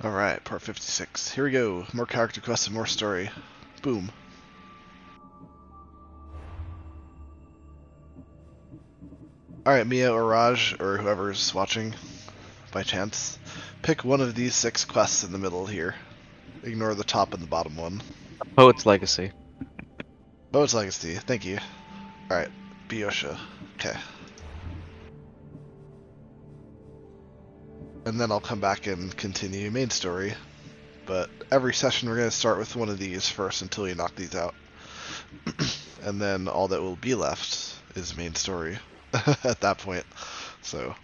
Alright, part 56. Here we go. More character quests and more story. Boom. Alright, Mia or Raj, or whoever's watching, by chance, pick one of these 6 quests in the middle here. Ignore the top and the bottom one. Poet's Legacy. Poet's Legacy, thank you. Alright, Biosha. Okay. And then I'll come back and continue main story. But every session we're going to start with one of these first until you knock these out. And then all that will be left is main story at that point. So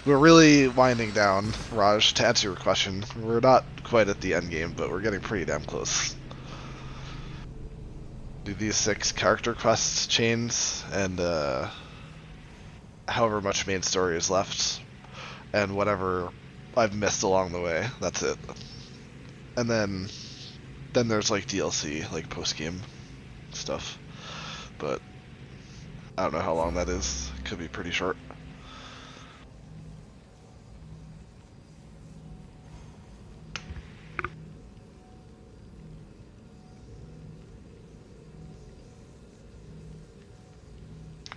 we're really winding down, Raj, to answer your question. We're not quite at the end game, but we're getting pretty damn close. Do these 6 character quest chains and however much main story is left and whatever I've missed along the way. That's it. And then there's like DLC, like post-game stuff. But I don't know how long that is. It could be pretty short.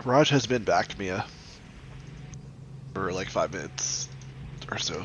Raj has been back, Mia, for like 5 minutes or so.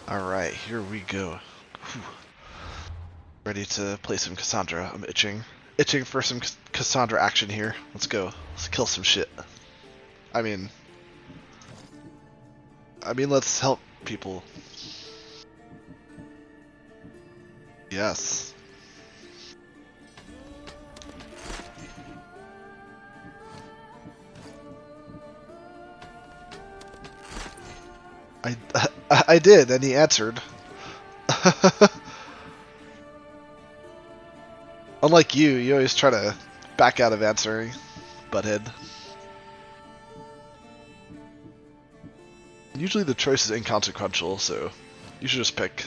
Alright, here we go. Whew. Ready to play some Cassandra. I'm itching. Itching for some Cassandra action here. Let's go. Let's kill some shit. I mean, let's help people. Yes. I did, and he answered. Unlike you always try to back out of answering, butthead. Usually the choice is inconsequential, so you should just pick.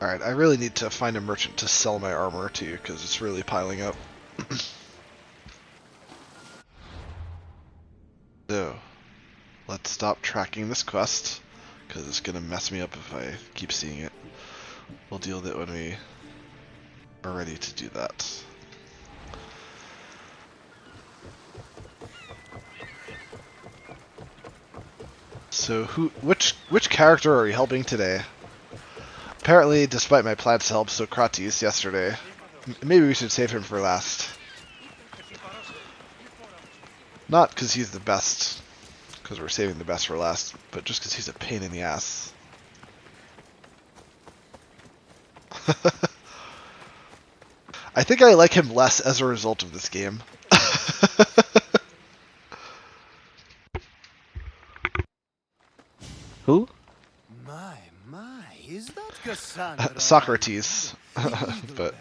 Alright, I really need to find a merchant to sell my armor to, because it's really piling up. So, let's stop tracking this quest, because it's going to mess me up if I keep seeing it. We'll deal with it when we are ready to do that. So, which character are we helping today? Apparently, despite my plans to help Socrates yesterday, maybe we should save him for last. Not because he's the best, because we're saving the best for last, but just because he's a pain in the ass. I think I like him less as a result of this game. Who? My, is that Cassandra? Socrates, but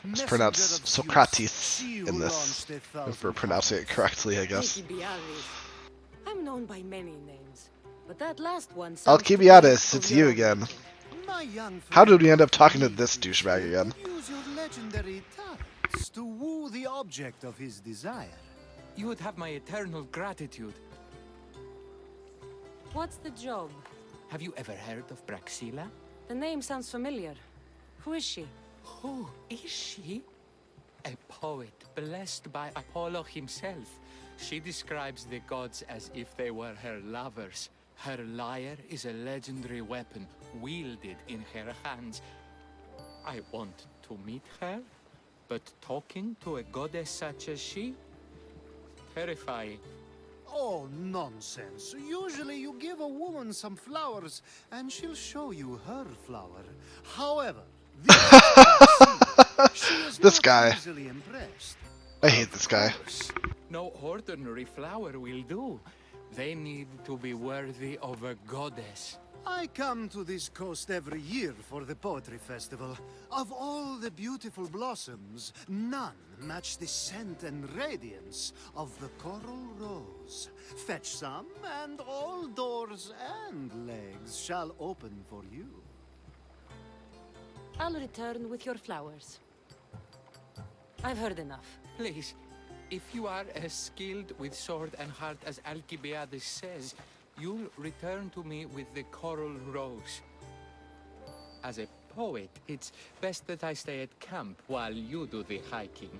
it's pronounced Socrates in this, if we're pronouncing it correctly, I guess. I'm known by many names, but that last one Alcibiades, it's you again. My young How did we end up talking to this douchebag again? use your legendary talents to woo the object of his desire. You would have my eternal gratitude. What's the job? Have you ever heard of Braxila? The name sounds familiar. Who is she? Who is she? A poet blessed by Apollo himself. She describes the gods as if they were her lovers. Her lyre is a legendary weapon wielded in her hands. I want to meet her. But talking to a goddess such as she? Terrifying. Oh, nonsense. Usually you give a woman some flowers, and she'll show you her flower. However, this Praxila, she is This not guy. easily impressed. I hate this guy. Course. No ordinary flower will do. They need to be worthy of a goddess. I come to this coast every year for the poetry festival. Of all the beautiful blossoms, none match the scent and radiance of the coral rose. Fetch some, and all doors and legs shall open for you. I'll return with your flowers. I've heard enough. Please, if you are as skilled with sword and heart as Alcibiades says, you'll return to me with the coral rose. As a poet, it's best that I stay at camp while you do the hiking.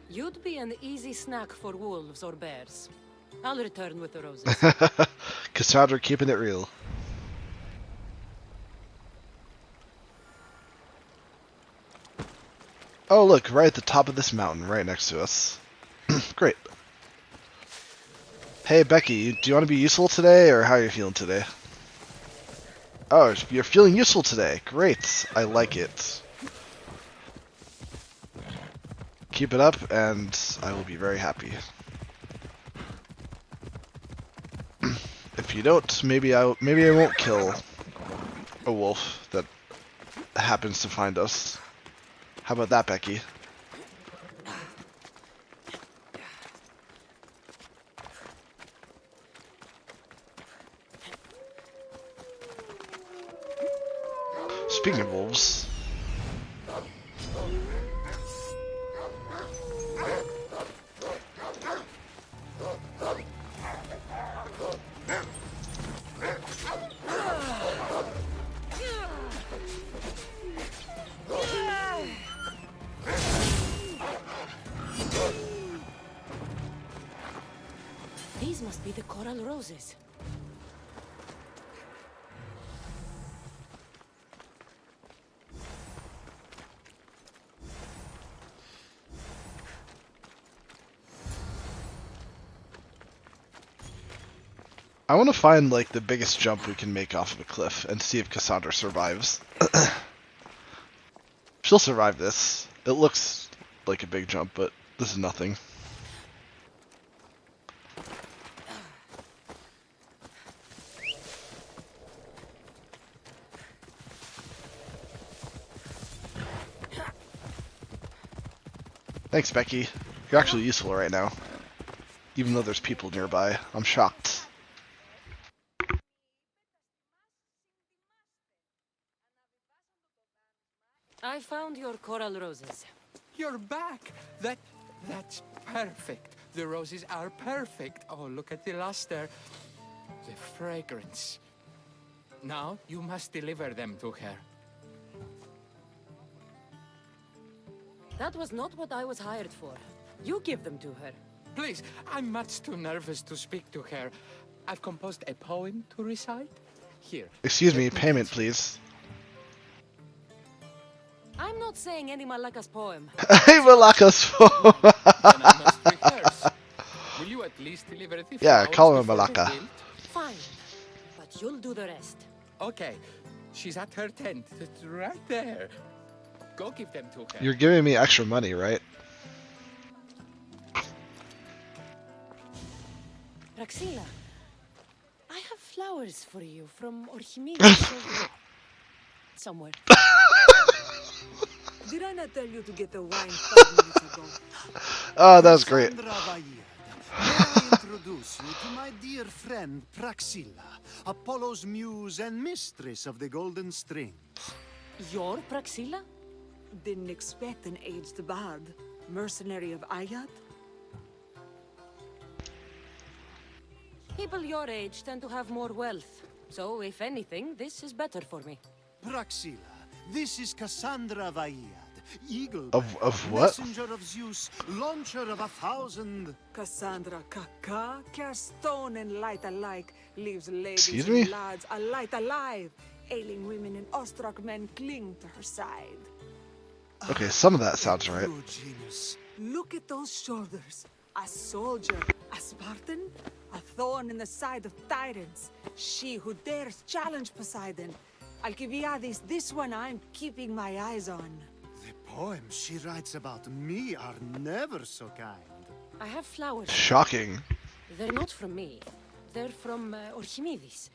You'd be an easy snack for wolves or bears. I'll return with the roses. Cassandra keeping it real. Oh, look, right at the top of this mountain, right next to us. Great. Hey, Becky, do you want to be useful today, or how are you feeling today? Oh, you're feeling useful today. Great. I like it. Keep it up, and I will be very happy. If you don't, maybe I won't kill a wolf that happens to find us. How about that, Becky? Speaking of wolves, These must be the coral roses. I want to find like the biggest jump we can make off of a cliff and see if Cassandra survives. She'll survive this. It looks like a big jump, but this is nothing. Thanks, Becky. You're actually useful right now. Even though there's people nearby. I'm shocked. I found your coral roses. You're back! That's perfect. The roses are perfect. Oh, look at the luster. The fragrance. Now you must deliver them to her. That was not what I was hired for. You give them to her. Please, I'm much too nervous to speak to her. I've composed a poem to recite. Here. Excuse me, let payment, teach you. please. I'm not saying any Malaka's poem. Hey, Malakas. Then I must rehearse. Will you at least deliver the Yeah, flowers call him before Malaka. the guild? Fine. But you'll do the rest. Okay. She's at her tent. It's right there. Go give them to her. You're giving me extra money, right? Praxila, I have flowers for you from Orchimini. Somewhere. Did I not tell you to get the wine 5 minutes ago? Oh, that was great. Cassandra Valle, may I introduce you to my dear friend Praxila, Apollo's muse and mistress of the Golden Strings. Your Praxila? Didn't expect an aged bard. Mercenary of Ayat? People your age tend to have more wealth. So, if anything, this is better for me. Praxila, this is Cassandra Valle, eagle Of what? messenger of Zeus, launcher of 1,000. Cassandra Kaka, cast stone and light alike, leaves ladies Excuse and me? lads alight alive. Ailing women and awestruck men cling to her side. Okay, some of that sounds right. True genius. Look at those shoulders. A soldier, a Spartan, a thorn in the side of tyrants. She who dares challenge Poseidon. Alcibiades, this one I'm keeping my eyes on. The poems she writes about me are never so kind. I have flowers. Shocking. They're not from me. They're from Archimedes.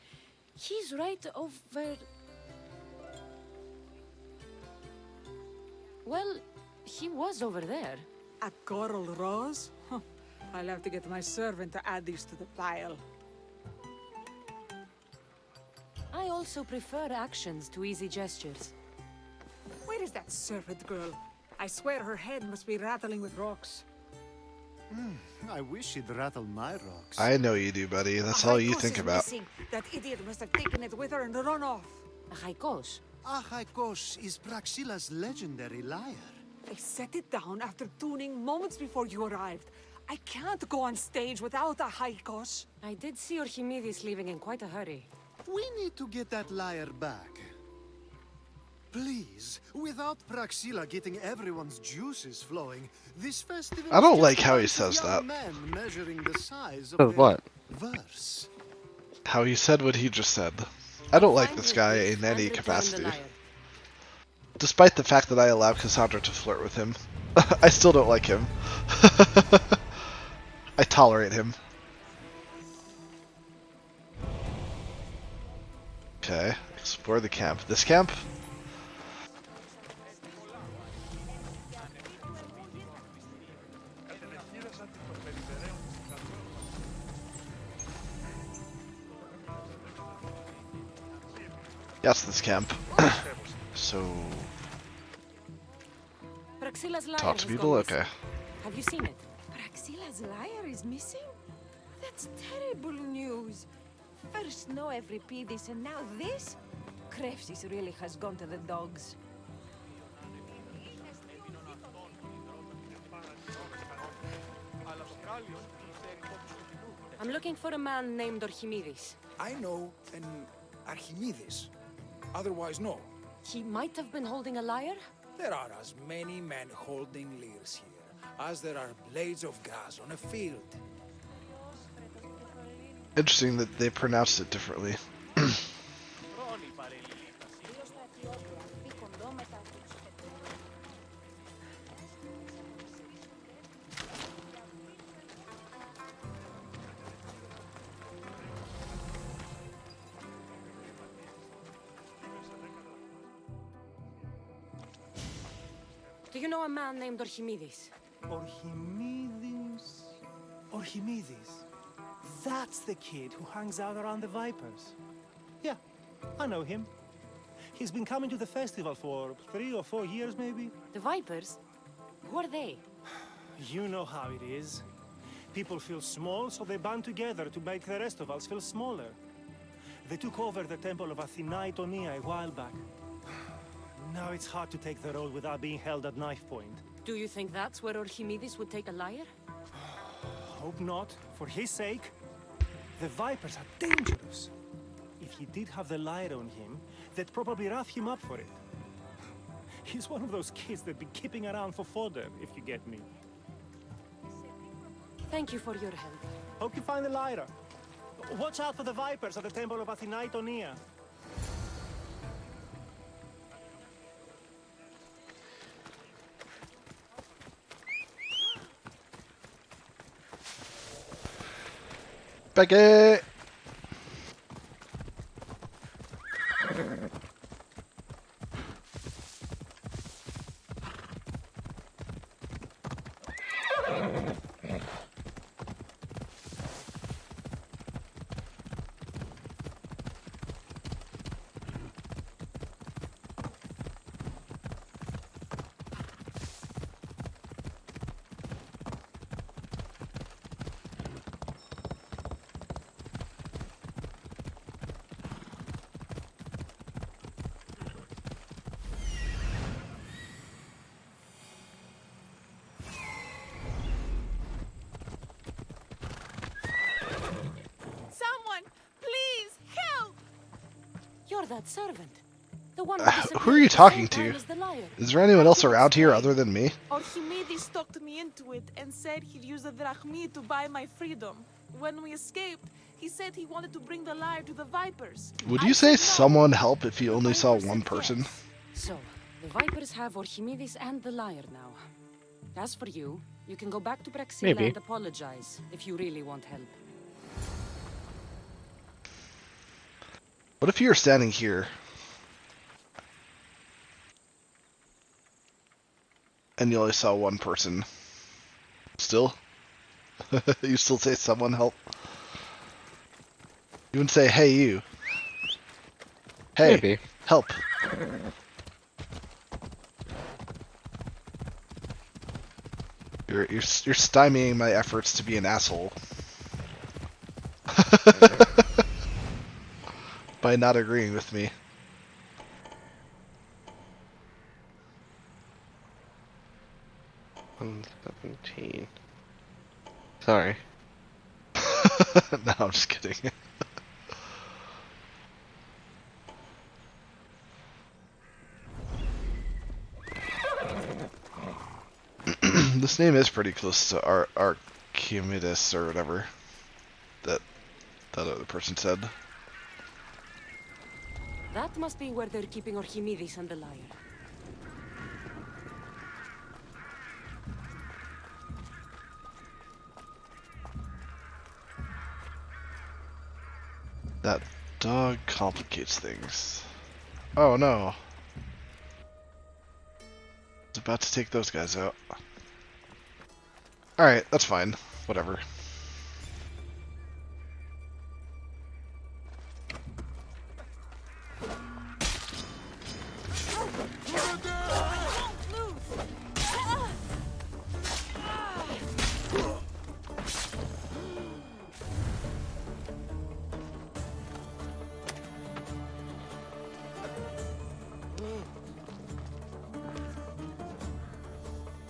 He's right over... Well, he was over there. A coral rose? Huh. I'll have to get my servant to add these to the pile. I also prefer actions to easy gestures. Where is that servant girl? I swear her head must be rattling with rocks. I wish she'd rattle my rocks. I know you do, buddy. That's all you think about. Missing. That idiot must have taken it with her and run off. Achaikos. Achaikos is Praxila's legendary lyre. I set it down after tuning moments before you arrived. I can't go on stage without a Haikos. I did see Archimedes leaving in quite a hurry. We need to get that lyre back. Please, without Praxila getting everyone's juices flowing, this festival I don't is like just how a he bunch of says young that. men measuring the size of Of their what? verse. How he said what he just said. I don't like Find this his guy gift in and any return the capacity. lyre. Despite the fact that I allowed Cassandra to flirt with him, I still don't like him. I tolerate him. Okay, explore the camp. This camp? Yes, this camp. So, Praxila's lyre talk to has people? gone Okay. missing. Have you seen it? Praxila's lyre is missing? That's terrible news. First no Euripides and now this? Krepsis really has gone to the dogs. I'm looking for a man named Archimedes. I know an Archimedes. Otherwise, no. He might have been holding a lyre? There are as many men holding lyres here as there are blades of grass on a field. Interesting that they pronounced it differently. Do you know a man named Archimedes? Archimedes? Archimedes? That's the kid who hangs out around the Vipers. Yeah, I know him. He's been coming to the festival for 3 or 4 years, maybe. The Vipers? Who are they? You know how it is. People feel small, so they band together to make the rest of us feel smaller. They took over the temple of Athena Itonia a while back. Now it's hard to take the role without being held at knife point. Do you think that's where Archimedes would take a lyre? Hope not. For his sake. The Vipers are dangerous. If he did have the lyre on him, they'd probably rough him up for it. He's one of those kids that'd be keeping around for fodder, if you get me. Thank you for your help. Hope you find the lyre. Watch out for the Vipers at the temple of Athena Itonia. Becky! Someone, please help! You're that servant. The one Who are you talking to? As the liar. Is there anyone else can around here explain. other than me? Archimedes talked me into it and said he'd use the drachmi to buy my freedom. When we escaped, he said he wanted to bring the lyre to the Vipers. Would I you say said no. someone help if you The only saw Vipers one said person? yes. So, the Vipers have Archimedes and the liar now. As for you, you can go back to Praxilla Maybe. and apologize if you really want help. What if you were standing here? And you only saw one person. Still? You still say someone help? You would say, hey you. Hey, Maybe. help. You're stymieing my efforts to be an asshole. By not agreeing with me. $117. Sorry. No, I'm just kidding. This name is pretty close to Archimedes or whatever that other person said. That must be where they're keeping Archimedes and the liar. That dog complicates things. Oh no. It's about to take those guys out. Alright, that's fine. Whatever.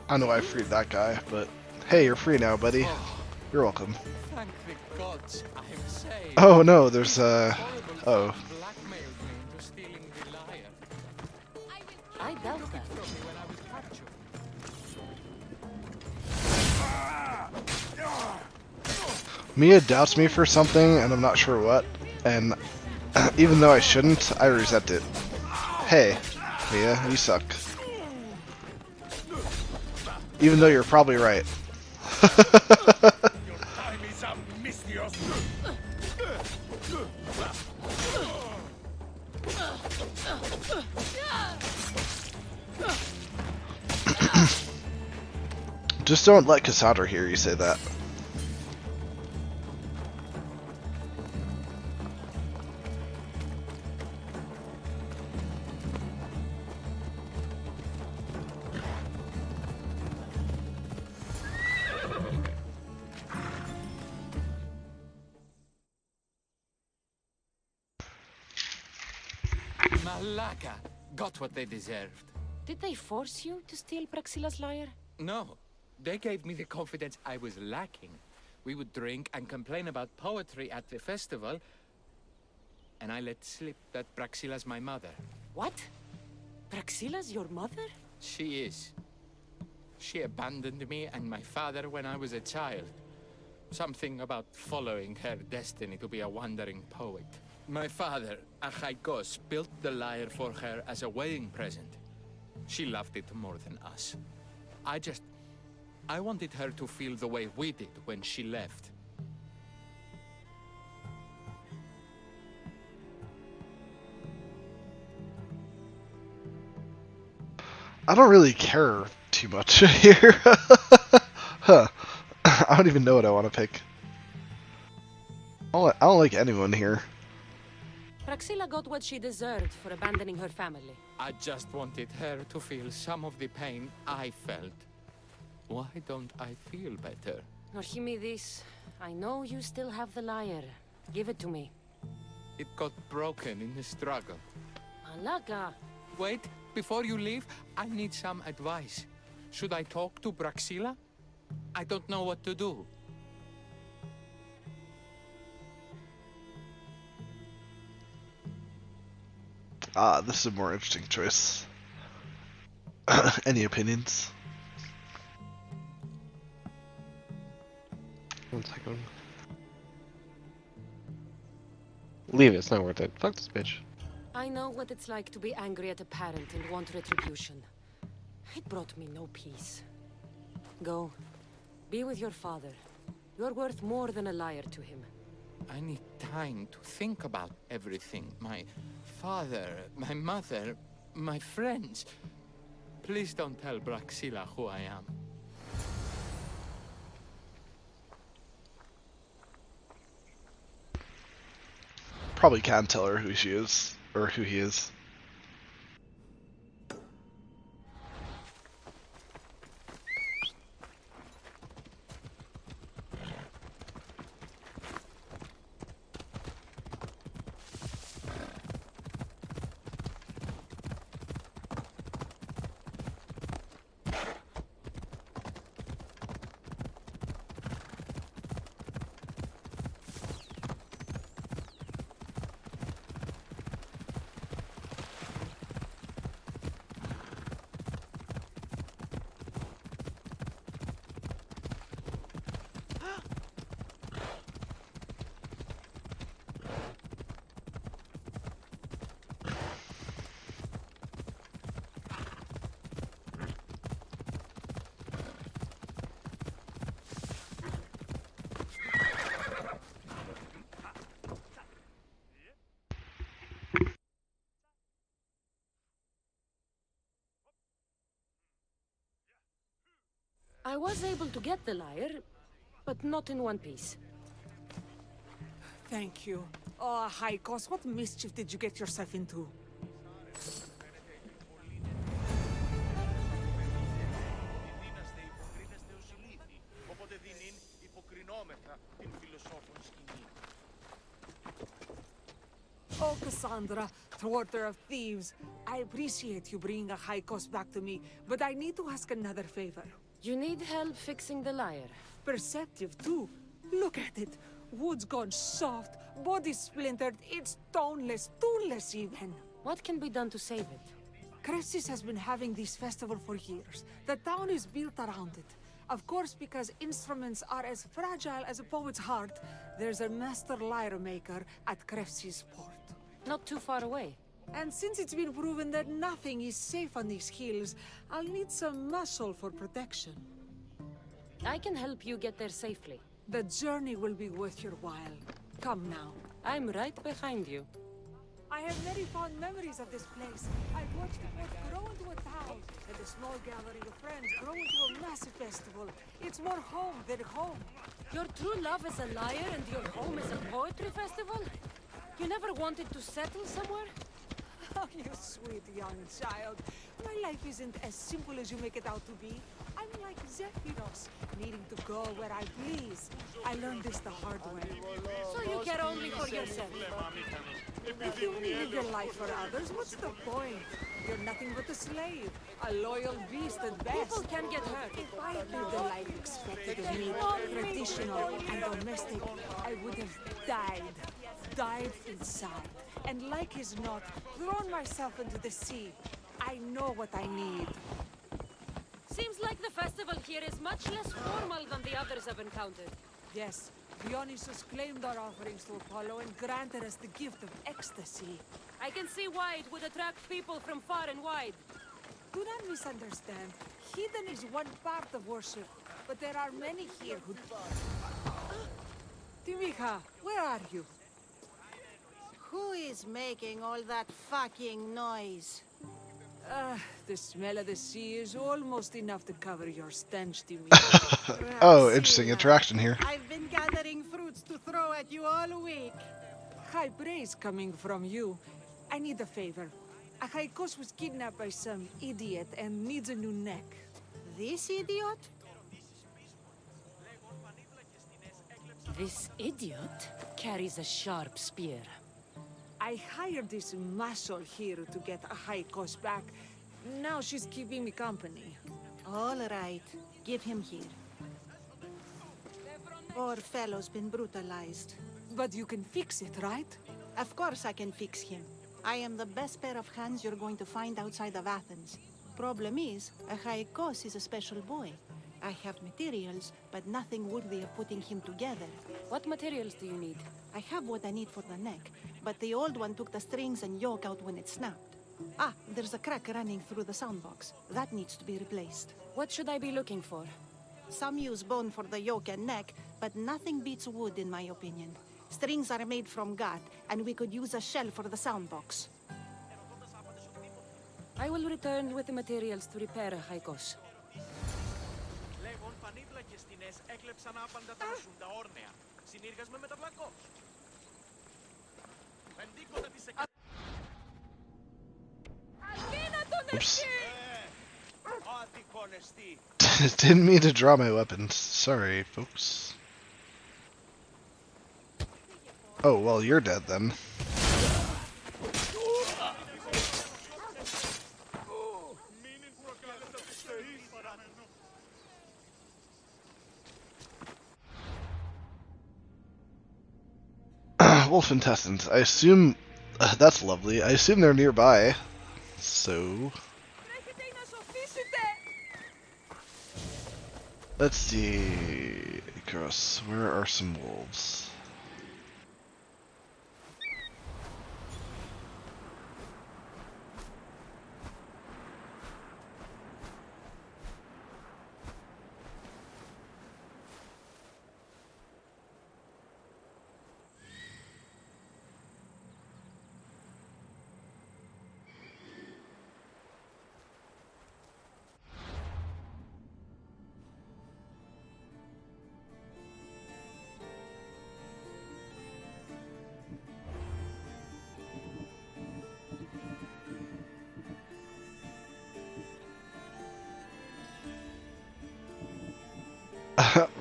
I know I freed that guy, but hey, you're free now, buddy. You're welcome. Thank the gods, I'm saved. Oh no, there's Horrible oh. blackmailed me into stealing the lyre. I doubt that. From me when I was captured. Mia doubts me for something, and I'm not sure what, and even though I shouldn't, I resent it. Hey, Mia, you suck. Even though you're probably right. Just don't let Cassandra hear you say that. Malaka got what they deserved. Did they force you to steal Praxilla's lyre? No, they gave me the confidence I was lacking. We would drink and complain about poetry at the festival, and I let slip that Praxilla's my mother. What? Praxilla's your mother? She is. She abandoned me and my father when I was a child. Something about following her destiny to be a wandering poet. My father, Achaikos, built the lyre for her as a wedding present. She loved it more than us. I wanted her to feel the way we did when she left. I don't really care too much here. Huh. I don't even know what I want to pick. I don't like anyone here. Praxilla got what she deserved for abandoning her family. I just wanted her to feel some of the pain I felt. Why don't I feel better? Archimedes, I know you still have the lyre. Give it to me. It got broken in the struggle. Malaka. Wait, before you leave, I need some advice. Should I talk to Praxilla? I don't know what to do. Ah, this is a more interesting choice. Any opinions? 1 second. Leave it, it's not worth it. Fuck this bitch. I know what it's like to be angry at a parent and want retribution. It brought me no peace. Go. Be with your father. You're worth more than a liar to him. I need time to think about everything. My father, my mother, my friends. Please don't tell Braxilla who I am. Probably can tell her who she is, or who he is. I was able to get the lyre, but not in one piece. Thank you. Oh, Haikos, what mischief did you get yourself into? Oh, Cassandra, thwarter of thieves. I appreciate you bringing a Haikos back to me, but I need to ask another favor. You need help fixing the lyre. Perceptive, too. Look at it. Wood's gone soft, body splintered, it's toneless, tooless even. What can be done to save it? Cressis has been having this festival for years. The town is built around it. Of course, because instruments are as fragile as a poet's heart, there's a master lyre maker at Cressis port. Not too far away. And since it's been proven that nothing is safe on these hills, I'll need some muscle for protection. I can help you get there safely. The journey will be worth your while. Come now. I'm right behind you. I have very fond memories of this place. I've watched the port grow into a town, and a small gathering of friends grow into a massive festival. It's more home than home. Your true love is a lyre and your home is a poetry festival? You never wanted to settle somewhere? Oh, you sweet young child. My life isn't as simple as you make it out to be. I'm like Zephyros, needing to go where I please. I learned this the hard way. So you care only for yourself? If you only live your life for others, what's the point? You're nothing but a slave, a loyal beast at best. People can get hurt. If I had lived the life expected of me, traditional and domestic, I would have died inside. And like as not, thrown myself into the sea. I know what I need. Seems like the festival here is much less formal than the others I've encountered. Yes, Dionysus claimed our offerings to Apollo and granted us the gift of ecstasy. I can see why it would attract people from far and wide. Do not misunderstand. Heathen is one part of worship, but there are many here who... Timiha, where are you? Who is making all that fucking noise? The smell of the sea is almost enough to cover your stench, Timiha. Oh, interesting interaction here. I've been gathering fruits to throw at you all week. High praise coming from you. I need a favor. Achaikos was kidnapped by some idiot and needs a new neck. This idiot? This idiot carries a sharp spear. I hired this muscle here to get Achaikos back. Now she's keeping me company. All right. Give him here. Poor fellow's been brutalized. But you can fix it, right? Of course I can fix him. I am the best pair of hands you're going to find outside of Athens. Problem is, Achaikos is a special boy. I have materials, but nothing worthy of putting him together. What materials do you need? I have what I need for the neck, but the old one took the strings and yoke out when it snapped. Ah, there's a crack running through the soundbox. That needs to be replaced. What should I be looking for? Some use bone for the yoke and neck, but nothing beats wood in my opinion. Strings are made from gut, and we could use a shell for the soundbox. I will return with the materials to repair Haikos. Oops. Didn't mean to draw my weapons. Sorry, folks. Oh, well, you're dead then. Wolf intestines. I assume... that's lovely. I assume they're nearby. So... let's see... Gross. Where are some wolves?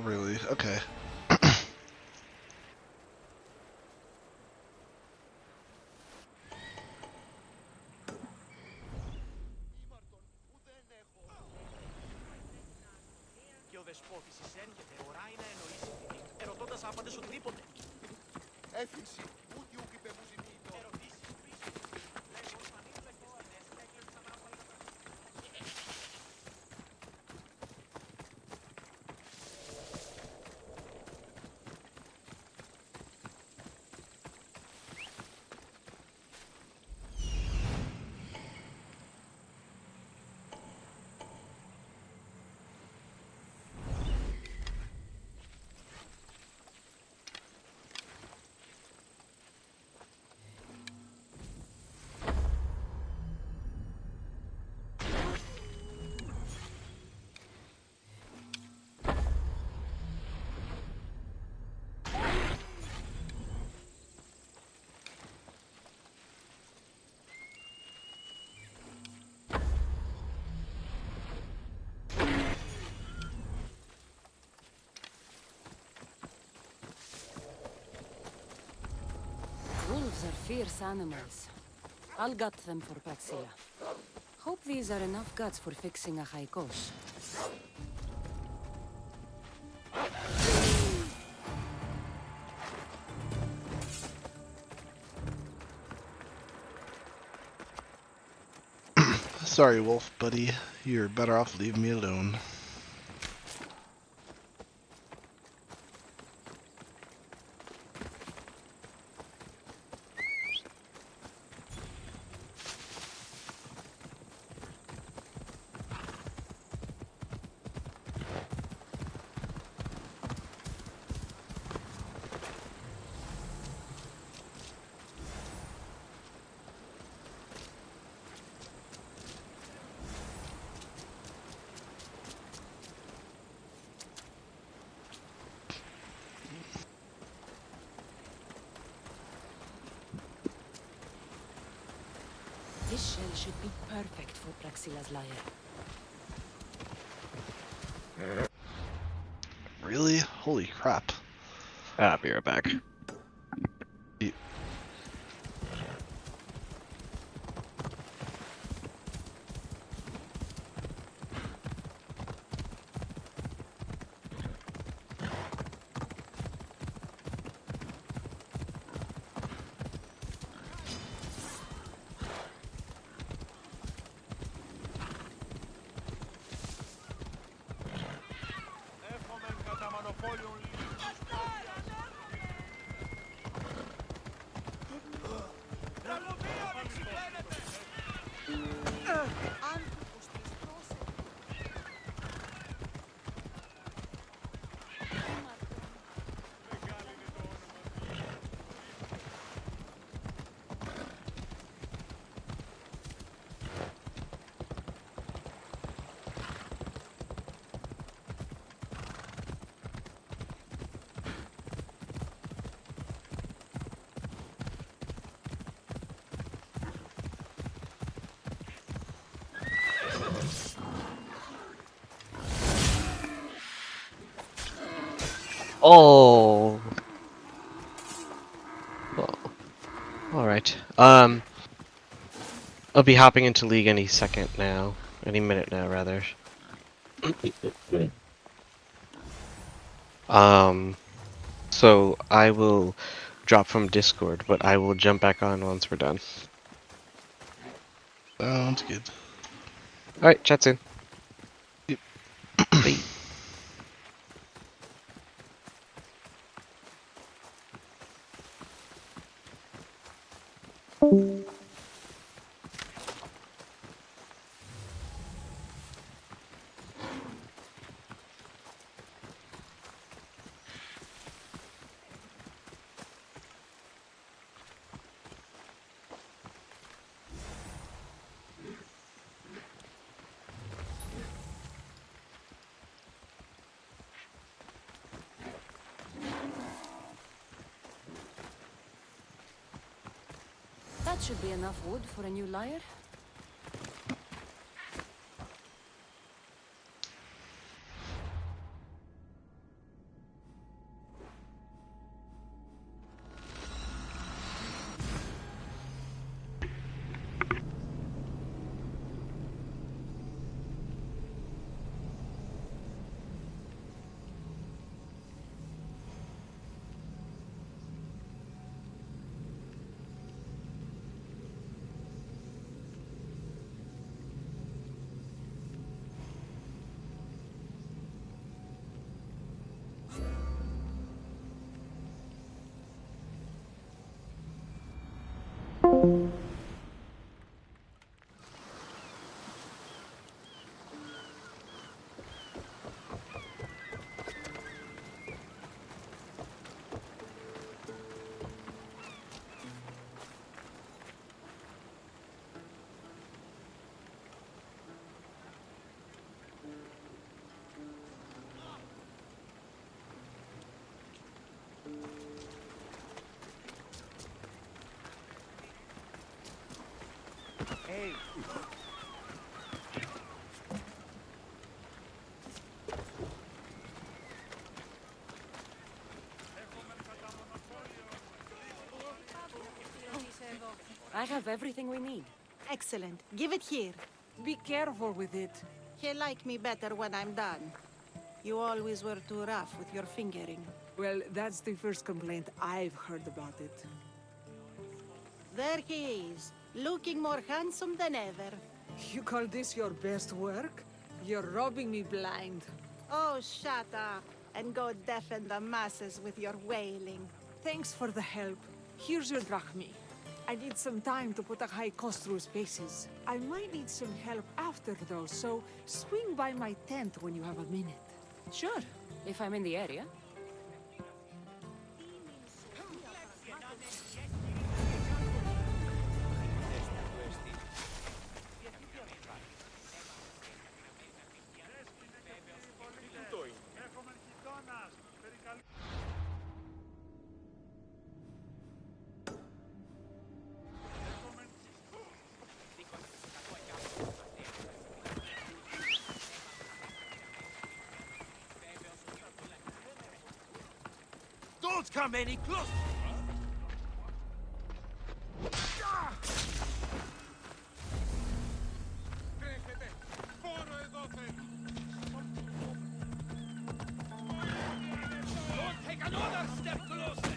Really? Okay. Και ο δεσπότης εισέρχεται, οράει να εννοήσει την ερωτώντας άπαντες οτιδήποτε. Έφυξη, ούτε ουκ είπε μου ζητήτω. Ερωτήσεις πίσω. Λέγον πανίρλακες τινές, έκλεψαν άπαλα τα... Wolves are fierce animals. I'll gut them for Praxilla. Hope these are enough guts for fixing a Haikos. Sorry, wolf buddy. You're better off leaving me alone. This shell should be perfect for Praxilla's lyre. Really? Holy crap. I'll be right back. Oh. Oh. All right. I'll be hopping into League any second now. Any minute now, rather. So I will drop from Discord, but I will jump back on once we're done. Sounds good. All right, chat soon. Yep. Bye. That should be enough wood for a new lyre. Hey, I have everything we need. Excellent. Give it here. Be careful with it. He'll like me better when I'm done. You always were too rough with your fingering. Well, that's the first complaint I've heard about it. There he is, looking more handsome than ever. You call this your best work? You're robbing me blind. Oh, shut up, and go deafen the masses with your wailing. Thanks for the help. Here's your drachmi. I need some time to put a high cost through spaces. I might need some help after though, so swing by my tent when you have a minute. Sure, if I'm in the area. don't come any closer! Don't take another step closer!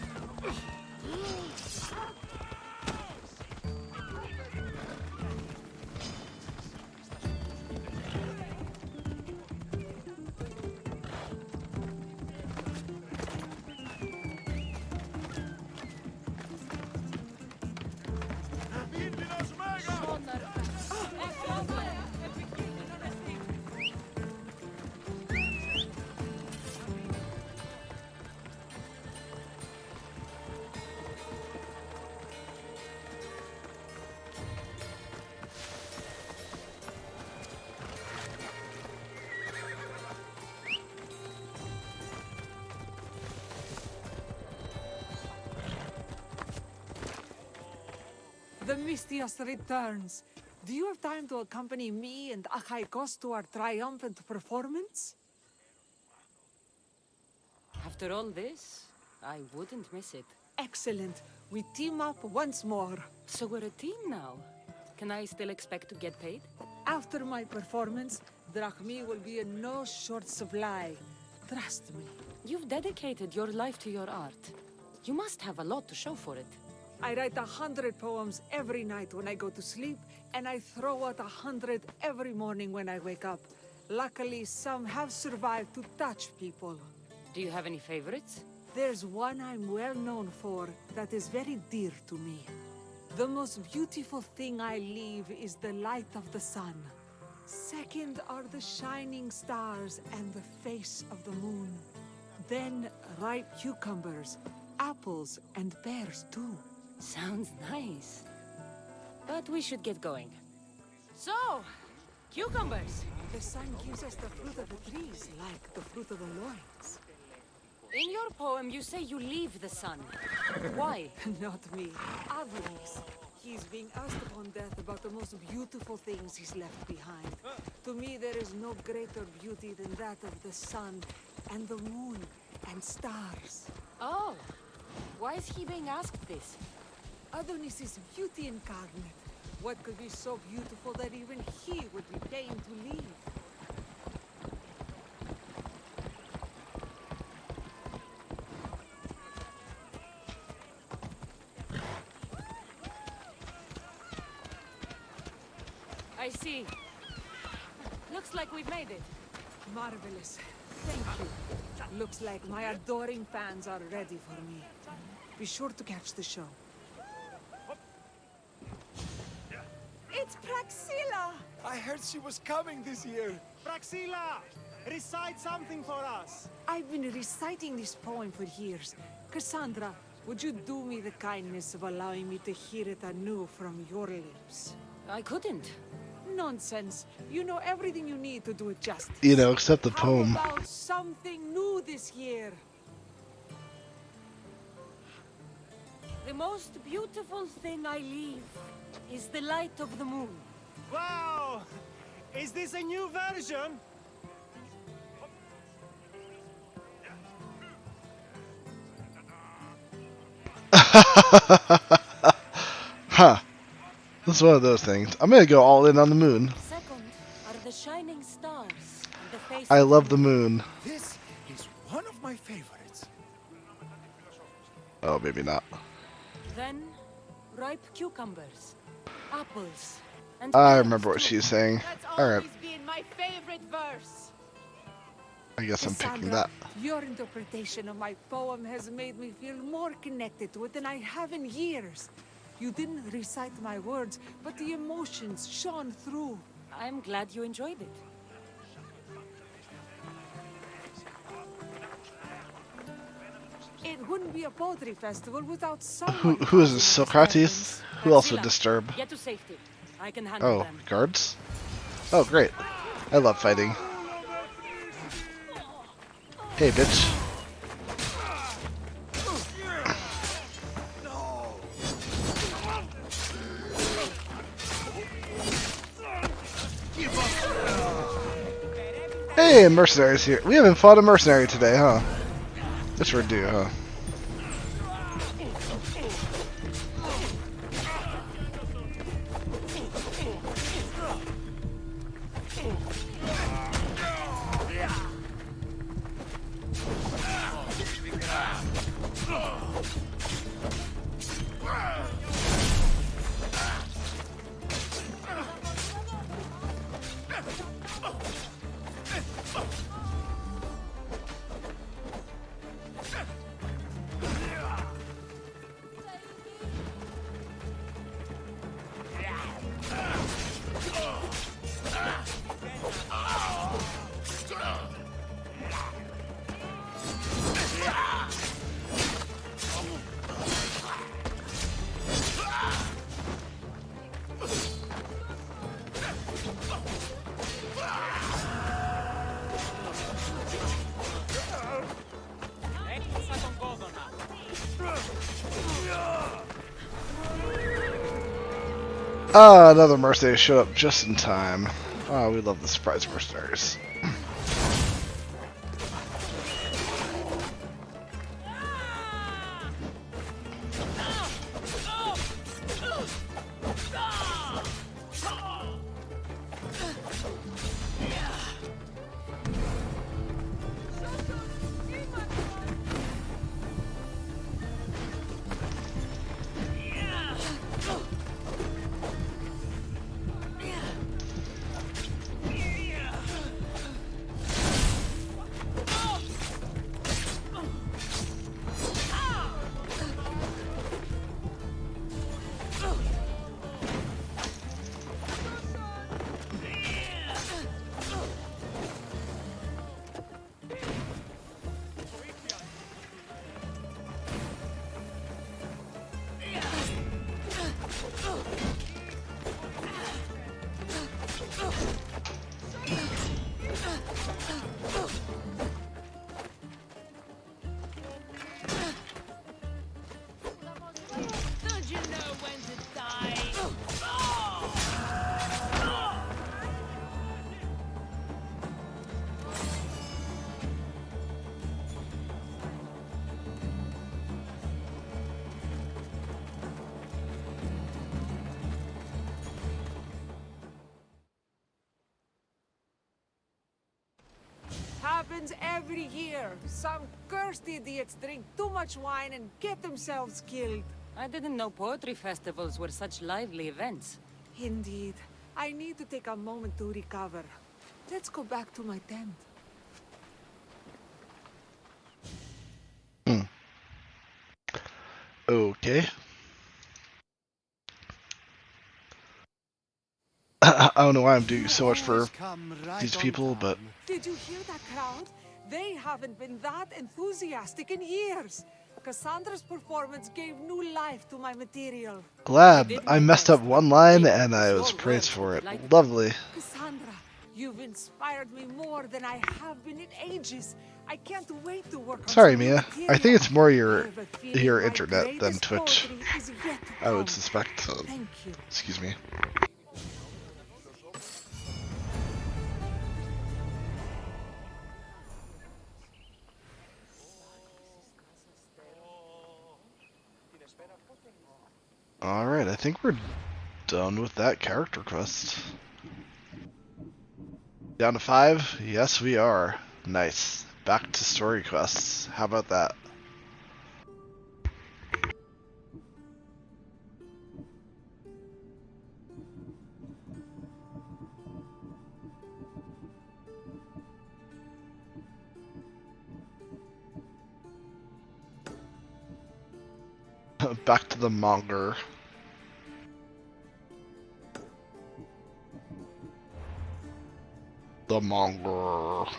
The Mistios returns. Do you have time to accompany me and Achaikos to our triumphant performance? Have After all this, I wouldn't miss it. Excellent. We team up once more. So we're a team now. Can I still expect to get paid? After my performance, drachmi will be in no short supply. Trust me. You've dedicated your life to your art. You must have a lot to show for it. I write 100 poems every night when I go to sleep, and I throw out 100 every morning when I wake up. Luckily, some have survived to touch people. Do you have any favorites? There's one I'm well known for that is very dear to me. The most beautiful thing I leave is the light of the sun. Second are the shining stars and the face of the moon. Then ripe cucumbers, apples, and pears too. Sounds nice. But we should get going. So, cucumbers. The sun gives us the fruit of the trees, like the fruit of the loins. In your poem, you say you leave the sun. Why? Not me. Others. He's being asked upon death about the most beautiful things he's left behind. To me, there is no greater beauty than that of the sun, and the moon, and stars. Oh, why is he being asked this? Adonis is beauty incarnate. What could be so beautiful that even he would be pained to leave? I see. Looks like we've made it. Marvelous. Thank you. Looks like my adoring fans are ready for me. Be sure to catch the show. It's Praxilla! I heard she was coming this year. Praxilla! Recite something for us! I've been reciting this poem for years. Cassandra, would you do me the kindness of allowing me to hear it anew from your lips? I couldn't. Nonsense. You know everything you need to do it justice. You know, except the poem. How about something new this year? The most beautiful thing I leave is the light of the moon. Wow! Is this a new version? Huh. This is one of those things. I'm gonna go all in on the moon. Second are the shining stars and the face I of love the moon. This is one of my favorites. Oh, maybe not. Then ripe cucumbers, apples, and I pears remember what too. she's saying. That's Alright, always been my favorite verse. I guess I'm picking Cassandra, that. your interpretation of my poem has made me feel more connected to it than I have in years. You didn't recite my words, but the emotions shone through. I'm glad you enjoyed it. It wouldn't be a poetry festival without someone. Who is this? causing Socrates? disturbance. Who else would Praxilla, disturb? Get to safety. I can handle Oh, them. guards? Oh, great. I love fighting. Hey, bitch. Hey, mercenaries here. We haven't fought a mercenary today, huh? Guess we're due, huh? Ah, another mercenary showed up just in time. Oh, we love the surprise mercenaries. happens every year. Some cursed idiots drink too much wine and get themselves killed. I didn't know poetry festivals were such lively events. Indeed. I need to take a moment to recover. Let's go back to my tent. Okay. I don't know why I'm doing so much for these people, but... Did you hear that crowd? They haven't been that enthusiastic in years. Cassandra's performance gave new life to my material. Glad. I messed up one line and I was praised for it. Lovely. Cassandra, you've inspired me more than I have been in ages. I can't wait to work on Sorry, some new Mia. material. I think it's more your I have a feeling my internet than greatest Twitch. poetry is yet to I would come. suspect. Thank you. Excuse me. Alright, I think we're done with that character quest. Down to 5? Yes, we are. Nice. Back to story quests. How about that? Back to the monger. The monger.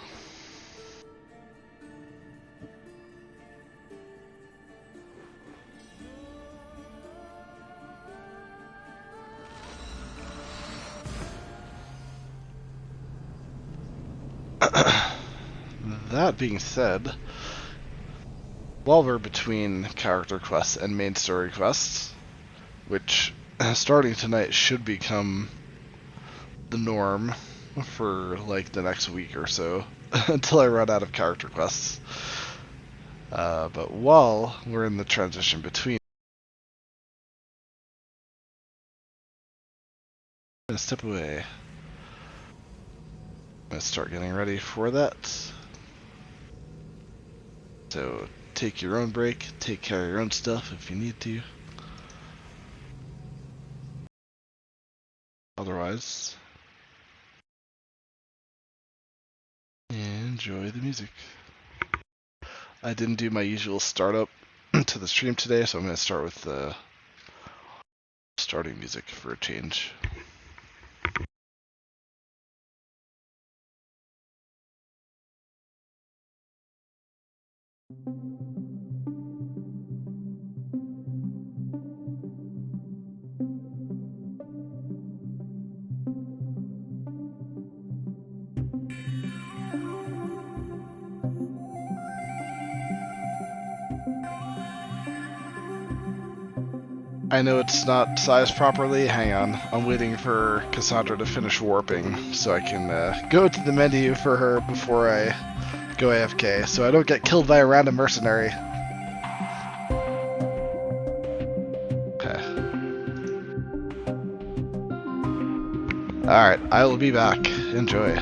That being said, while we're between character quests and main story quests, which starting tonight should become the norm for like the next week or so until I run out of character quests. But while we're in the transition between, I'm gonna step away. I'm gonna start getting ready for that. So take your own break, take care of your own stuff if you need to. Otherwise, enjoy the music. I didn't do my usual startup to the stream today, so I'm going to start with the starting music for a change. I know it's not sized properly. Hang on. I'm waiting for Cassandra to finish warping so I can go to the menu for her before I go AFK, so I don't get killed by a random mercenary. Okay. Alright, I will be back. Enjoy.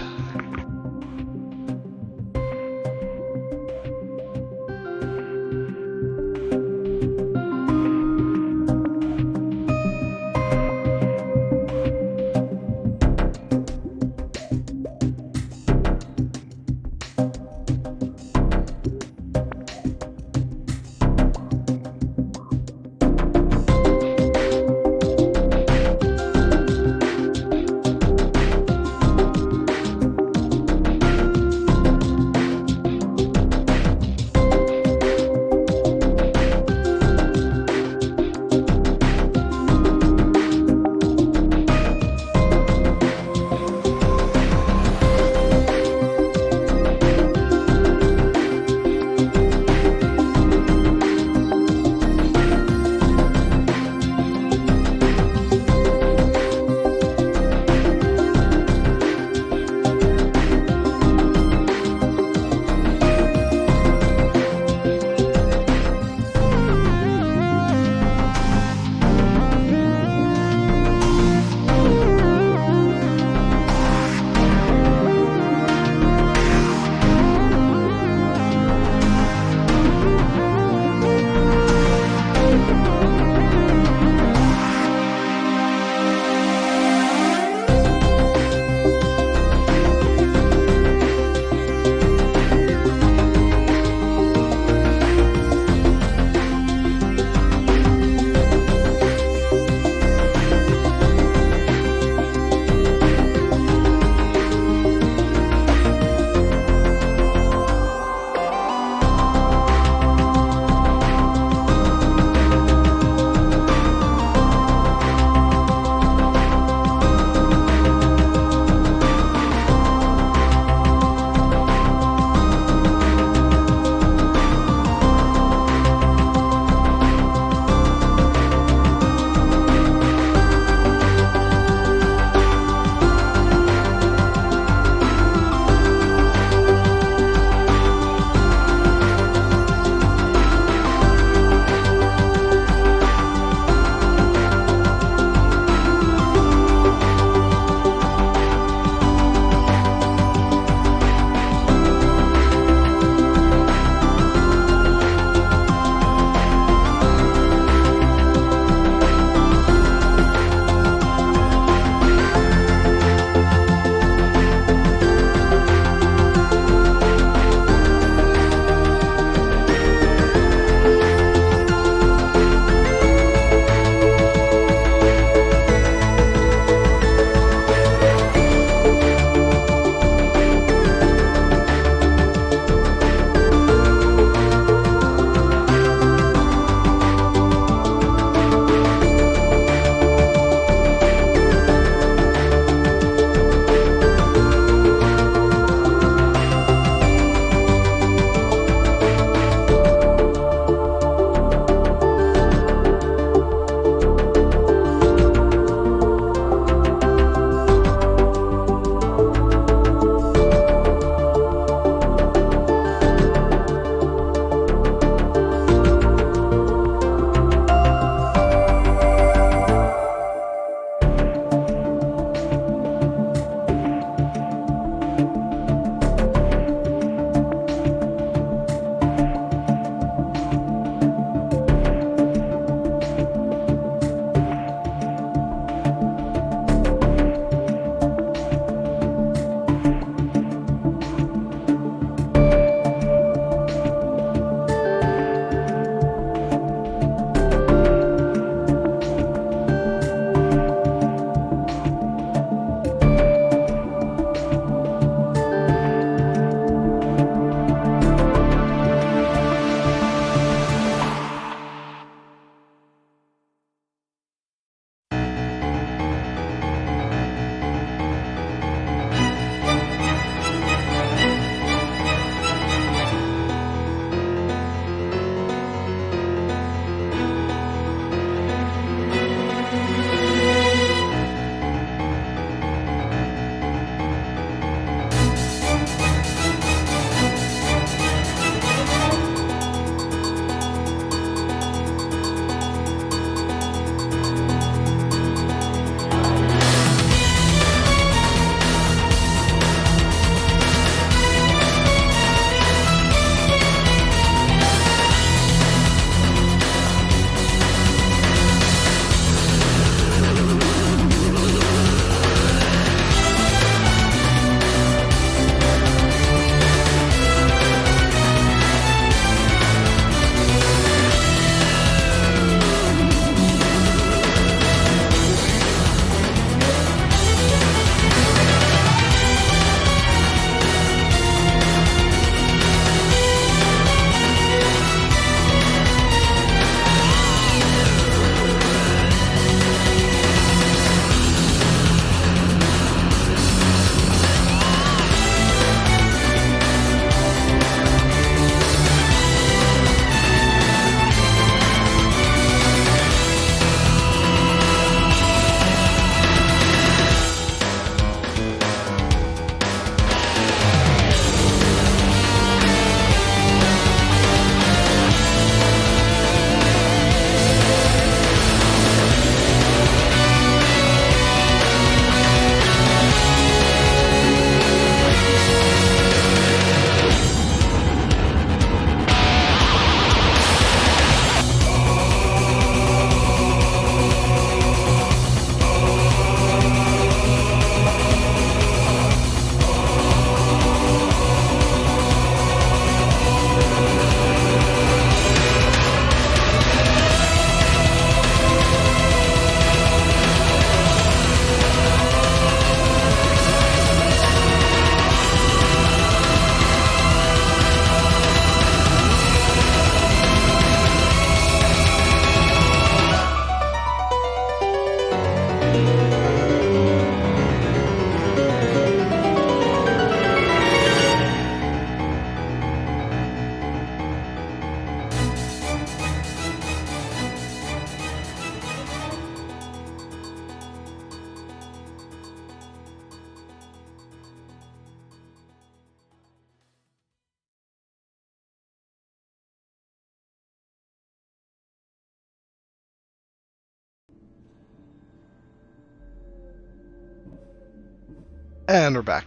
And we're back.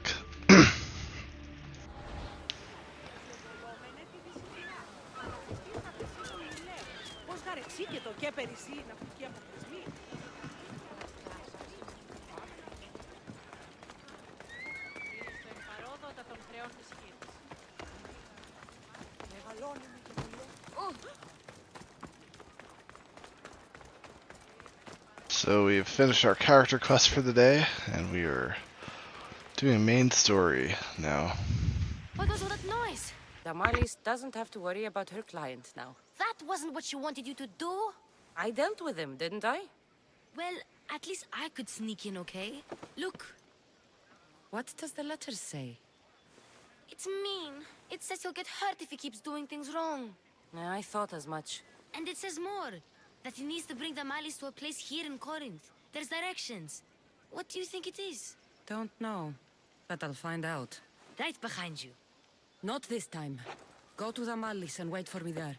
So we've finished our character quest for the day, and we are doing main story now. What was all that noise? Damaris doesn't have to worry about her client now. That wasn't what she wanted you to do. I dealt with him, didn't I? Well, at least I could sneak in, okay? Look. What does the letter say? It's mean. It says he'll get hurt if he keeps doing things wrong. I thought as much. And it says more. That he needs to bring Damaris to a place here in Corinth. There's directions. What do you think it is? Don't know, but I'll find out. Right behind you. Not this time. Go to Damaris and wait for me there.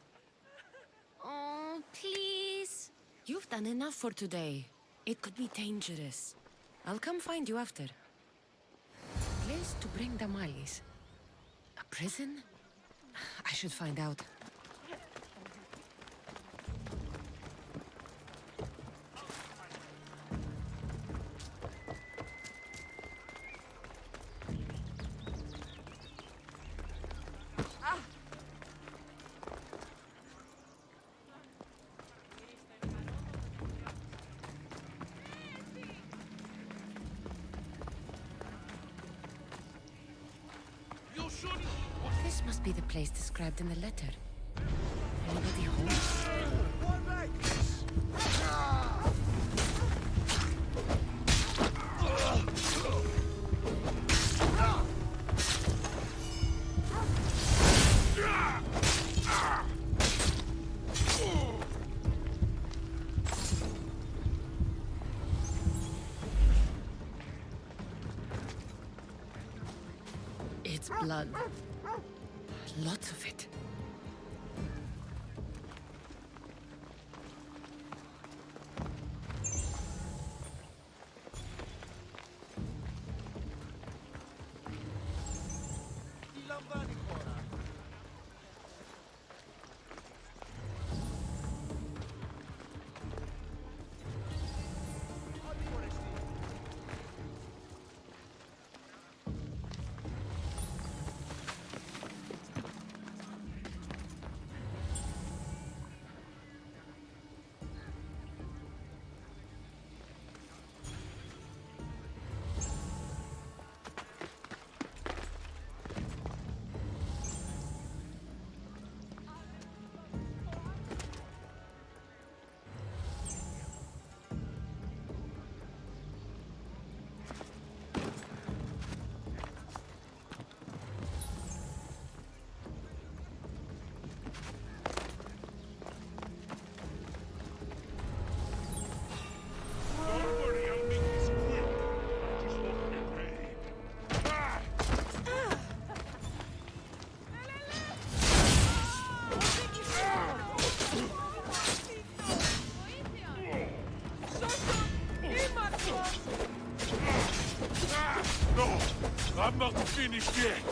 Oh, please. You've done enough for today. It could be dangerous. I'll come find you after. Place to bring Damaris. A prison? I should find out. This must be the place described in the letter. Anybody home? It's blood. Lots of it. I'm not finished yet.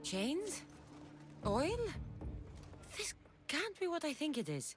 Chains? Oil? This can't be what I think it is.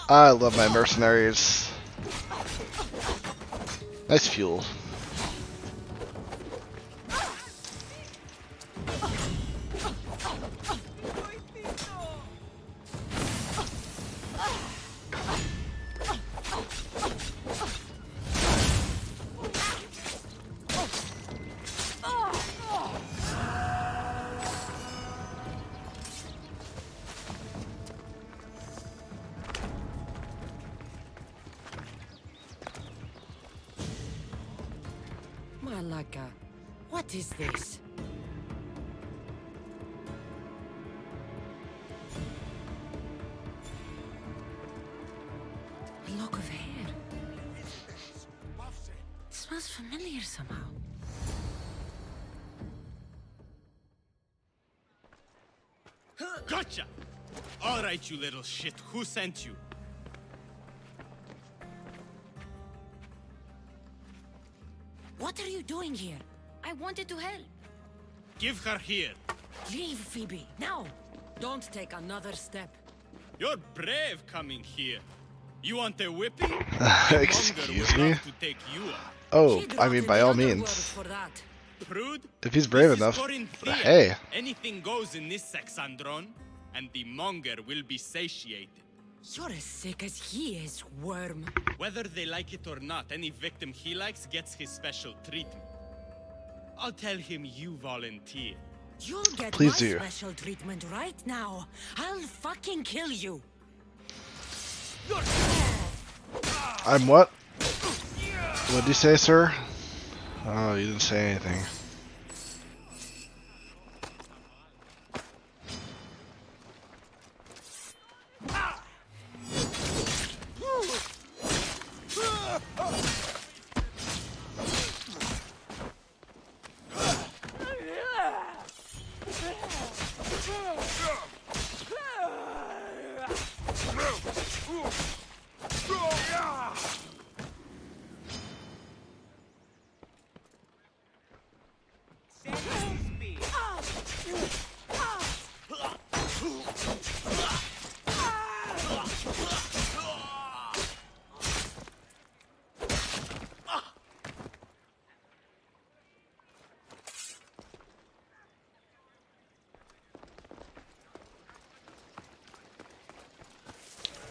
I love my mercenaries. Nice fuel. Malaka, what is this? A lock of hair. It smells familiar somehow. Gotcha! Alright, you little shit. Who sent you? What are you doing here? I wanted to help. Give her here. Leave, Phoebe, now! Don't take another step. You're brave coming here. You want a whipping? Excuse me? To take you up. Oh, I mean, by all means. Prude, If he's brave this is enough. Corinthia. Hey. Anything goes in this Saxandron, and the monger will be satiated. You're as sick as he is, worm. Whether they like it or not, any victim he likes gets his special treatment. I'll tell him you volunteer. You'll get Please my do. special treatment right now. I'll fucking kill you. I'm what? What'd you say, sir? Oh, you didn't say anything.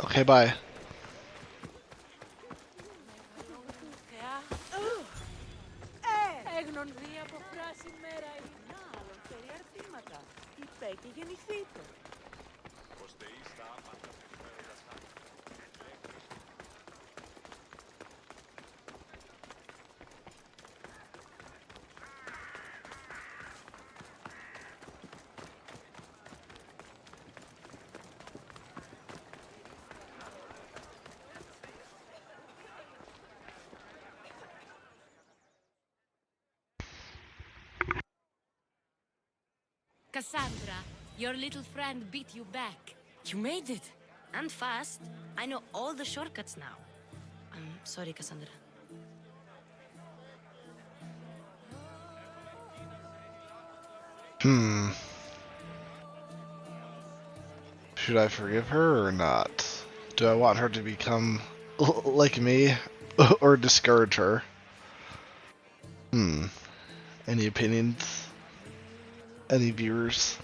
Okay, bye. Έγνονδη από φράση μέρα ή άλλον φέρει αρτήματα. Είπε και γεννηθείτε. Cassandra, your little friend beat you back. You made it. And fast. I know all the shortcuts now. I'm sorry, Cassandra. Should I forgive her or not? Do I want her to become like me or discourage her? Any opinions? Any viewers?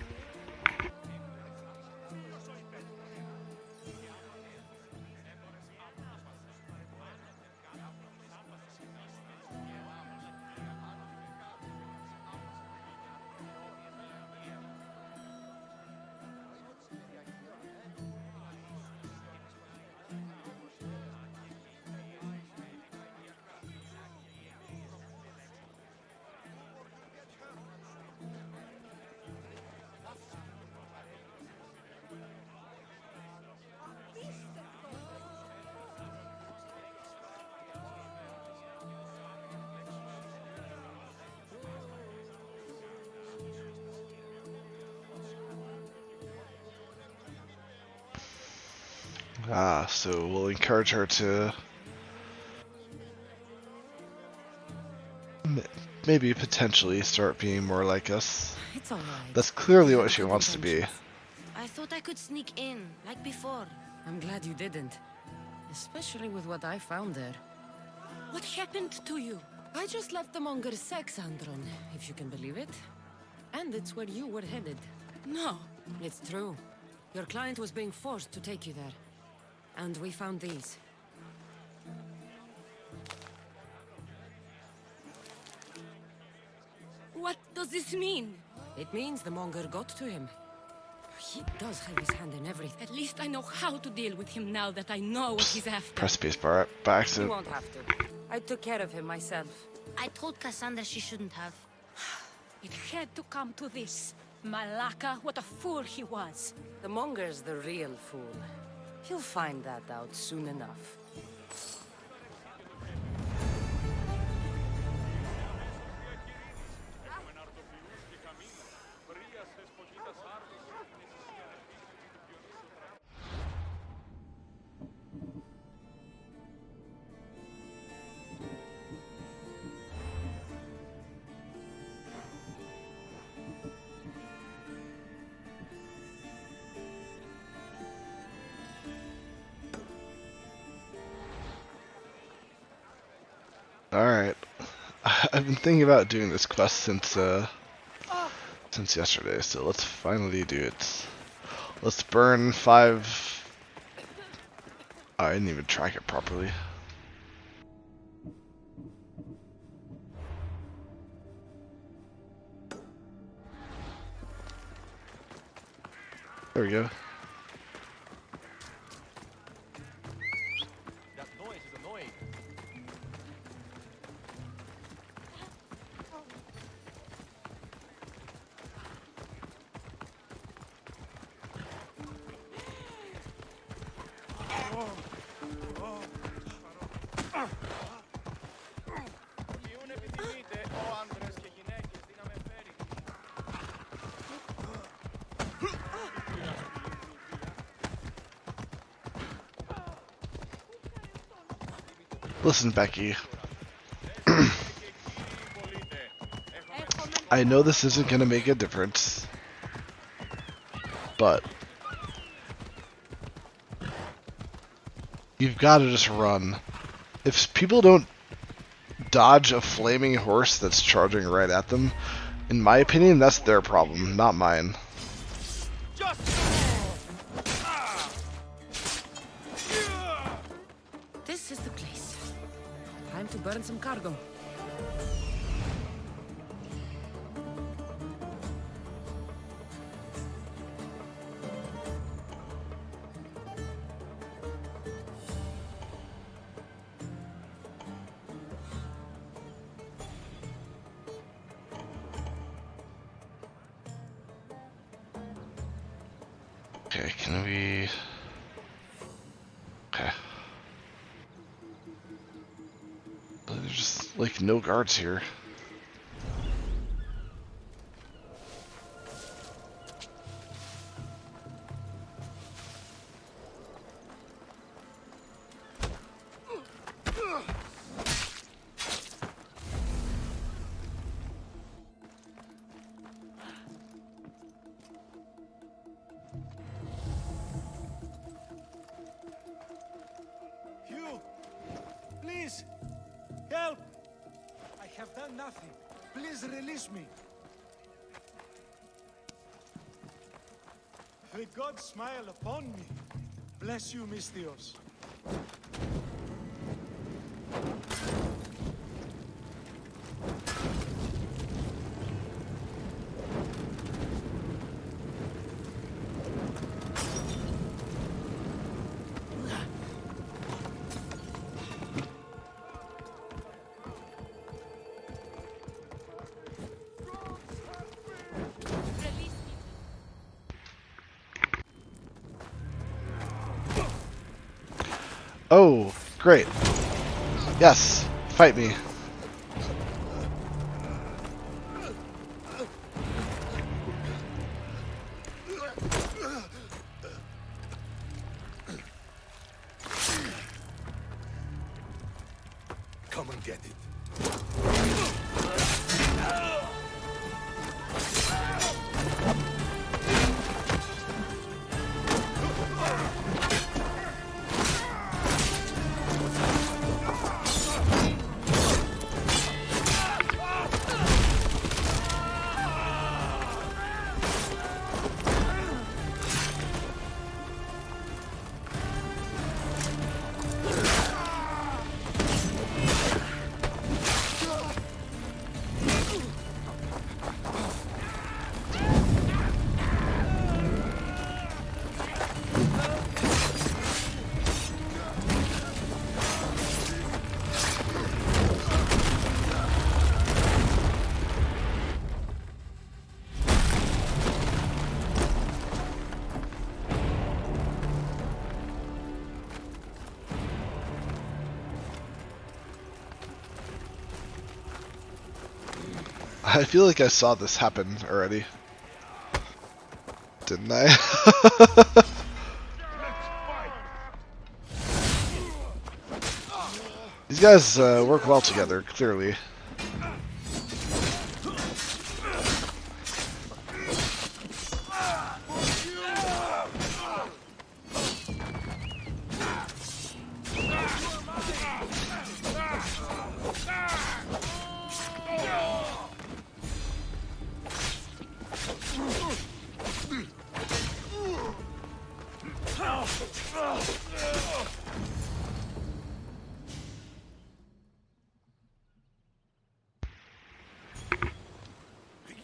So we'll encourage her to maybe potentially start being more like us. It's alright. That's clearly what she wants to be. I thought I could sneak in, like before. I'm glad you didn't. Especially with what I found there. What happened to you? I just left the Monger's sex andron, if you can believe it. And it's where you were headed. No. It's true. Your client was being forced to take you there. And we found these. What does this mean? It means the Monger got to him. He does have his hand in everything. At least I know how to deal with him now that I know what he's after. Press spacebar by You accident. won't have to. I took care of him myself. I told Cassandra she shouldn't have. It had to come to this. Malaka, what a fool he was. The Monger's the real fool. He'll find that out soon enough. Alright. I've been thinking about doing this quest since yesterday, so let's finally do it. Let's burn 5... Oh, I didn't even track it properly. There we go. That noise is annoying. Ποιούν επιθυμείτε, ο άντρες και γυναίκες, τι να με φέρει. Listen, Becky. I know this isn't gonna make a difference, but you've got to just run. If people don't dodge a flaming horse that's charging right at them, in my opinion, that's their problem, not mine. This is the place. Time to burn some cargo. Okay, can we... Okay. There's just, like, no guards here. You! Please! Help! I have done nothing. Please release me. The gods smile upon me. Bless you, Mystios. Oh, great. Yes, fight me. Come and get it. I feel like I saw this happen already. Didn't I? These guys work well together, clearly.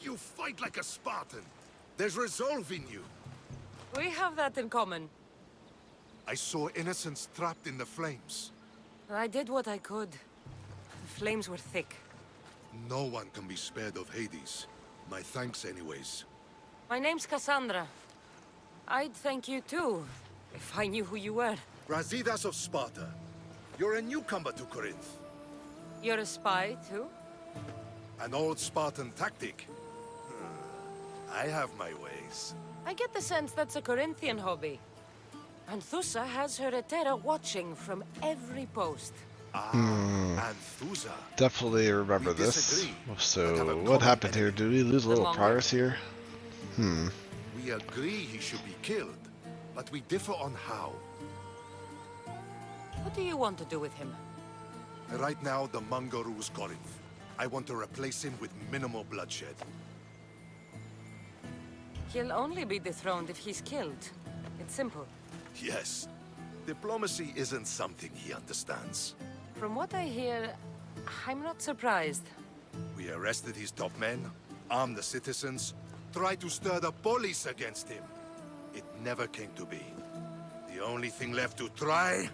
You fight like a Spartan. There's resolve in you. We have that in common. I saw innocents trapped in the flames. I did what I could. The flames were thick. No one can be spared of Hades. My thanks anyways. My name's Cassandra. I'd thank you too, if I knew who you were. Brasidas of Sparta. You're a newcomer to Corinth. You're a spy too? An old Spartan tactic. I have my ways. I get the sense that's a Corinthian hobby. Anthusa has her Etera watching from every post. Anthusa. Definitely remember this. So, what happened here? Did we lose a little progress here? We agree he should be killed, but we differ on how. What do you want to do with him? Right now, the Manga rules Corinth. I want to replace him with minimal bloodshed. He'll only be dethroned if he's killed. It's simple. Yes. Diplomacy isn't something he understands. From what I hear, I'm not surprised. We arrested his top men, armed the citizens, tried to stir the police against him. It never came to be. The only thing left to try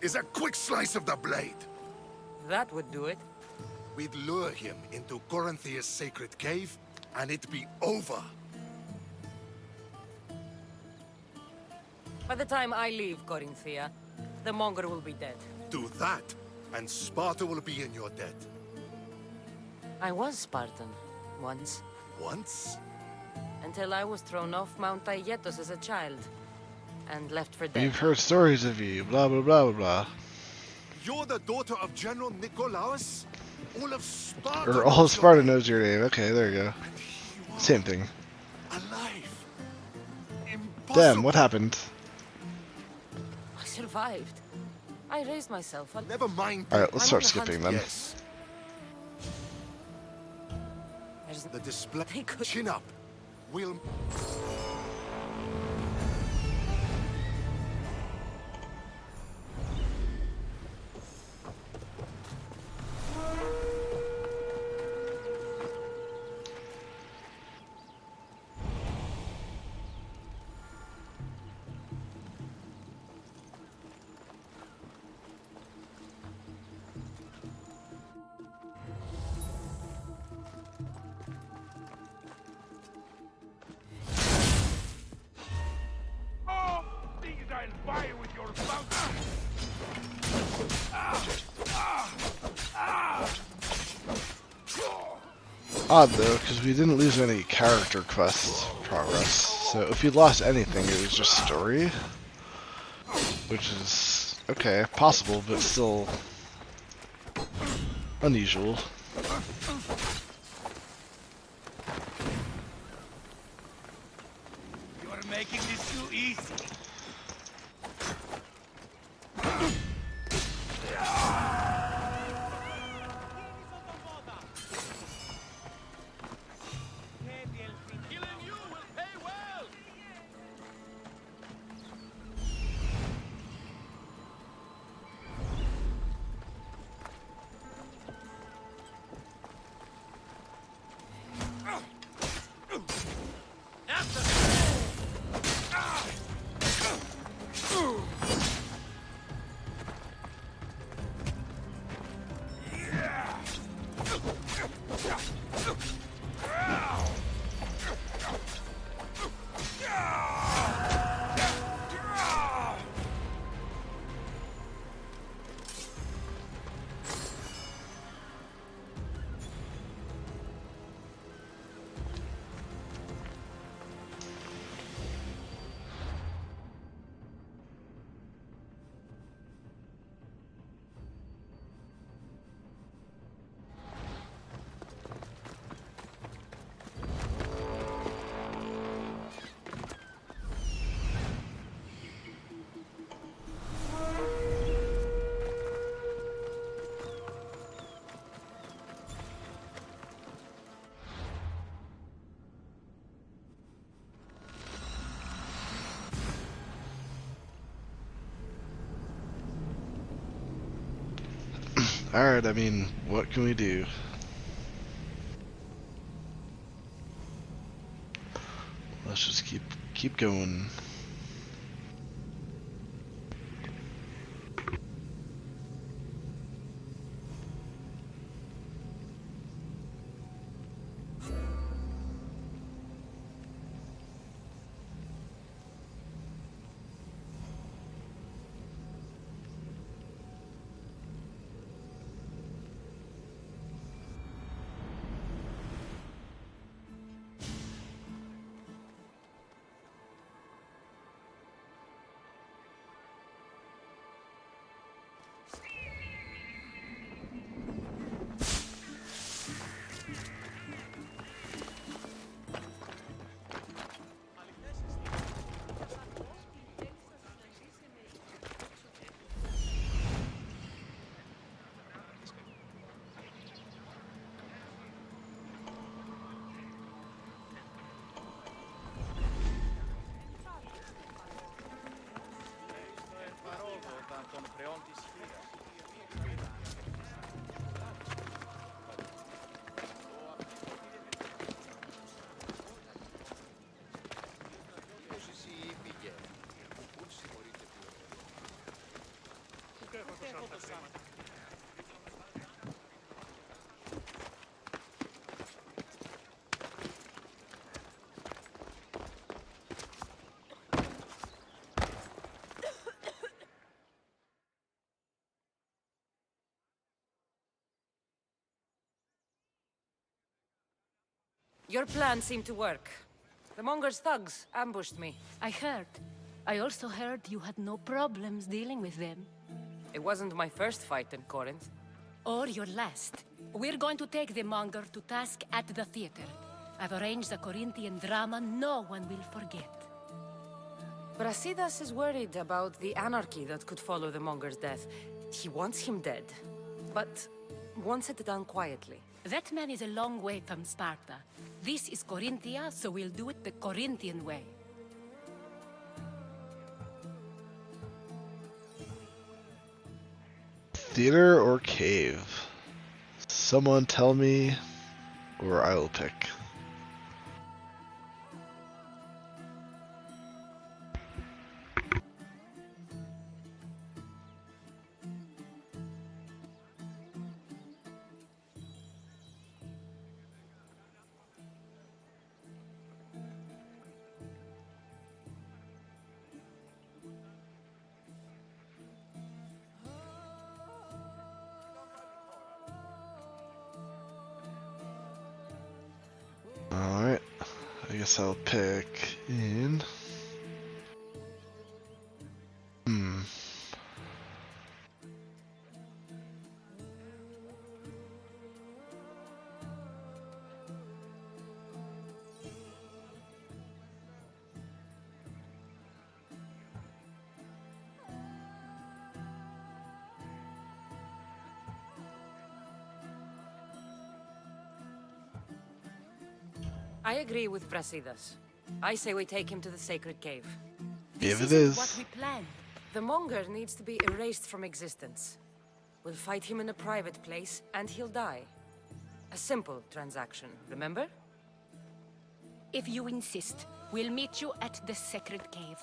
is a quick slice of the blade. That would do it. We'd lure him into Corinthia's sacred cave, and it'd be over. By the time I leave Corinthia, the Monger will be dead. Do that, and Sparta will be in your debt. I was Spartan, once. Once? Until I was thrown off Mount Aietos as a child, and left for dead. We've heard stories of you, blah blah blah blah blah. You're the daughter of General Nikolaos? All of Sparta. Or all of Sparta knows your name. Okay, there you go. Same thing. Alive. Impossible. Damn, what happened? I survived. I raised myself. Never mind. Alright, let's start skipping then. Yes. The display. Chin up. We'll. Odd though, because we didn't lose any character quest progress. So if we lost anything, it was just story. Which is, okay, possible, but still unusual. You're making this too easy. Alright, I mean, what can we do? Let's just keep going. Your plan seemed to work. The Monger's thugs ambushed me. I heard. I also heard you had no problems dealing with them. It wasn't my first fight in Corinth. Or your last. We're going to take the Monger to task at the theater. I've arranged a Corinthian drama no one will forget. Brasidas is worried about the anarchy that could follow the Monger's death. He wants him dead, but wants it done quietly. That man is a long way from Sparta. This is Corinthia, so we'll do it the Corinthian way. Theater or cave? Someone tell me, or I will pick. Alright, I guess I'll pick in. I agree with Brasidas. I say we take him to the sacred cave. If it is. What we planned. The Monger needs to be erased from existence. We'll fight him in a private place, and he'll die. A simple transaction, remember? If you insist, we'll meet you at the sacred cave.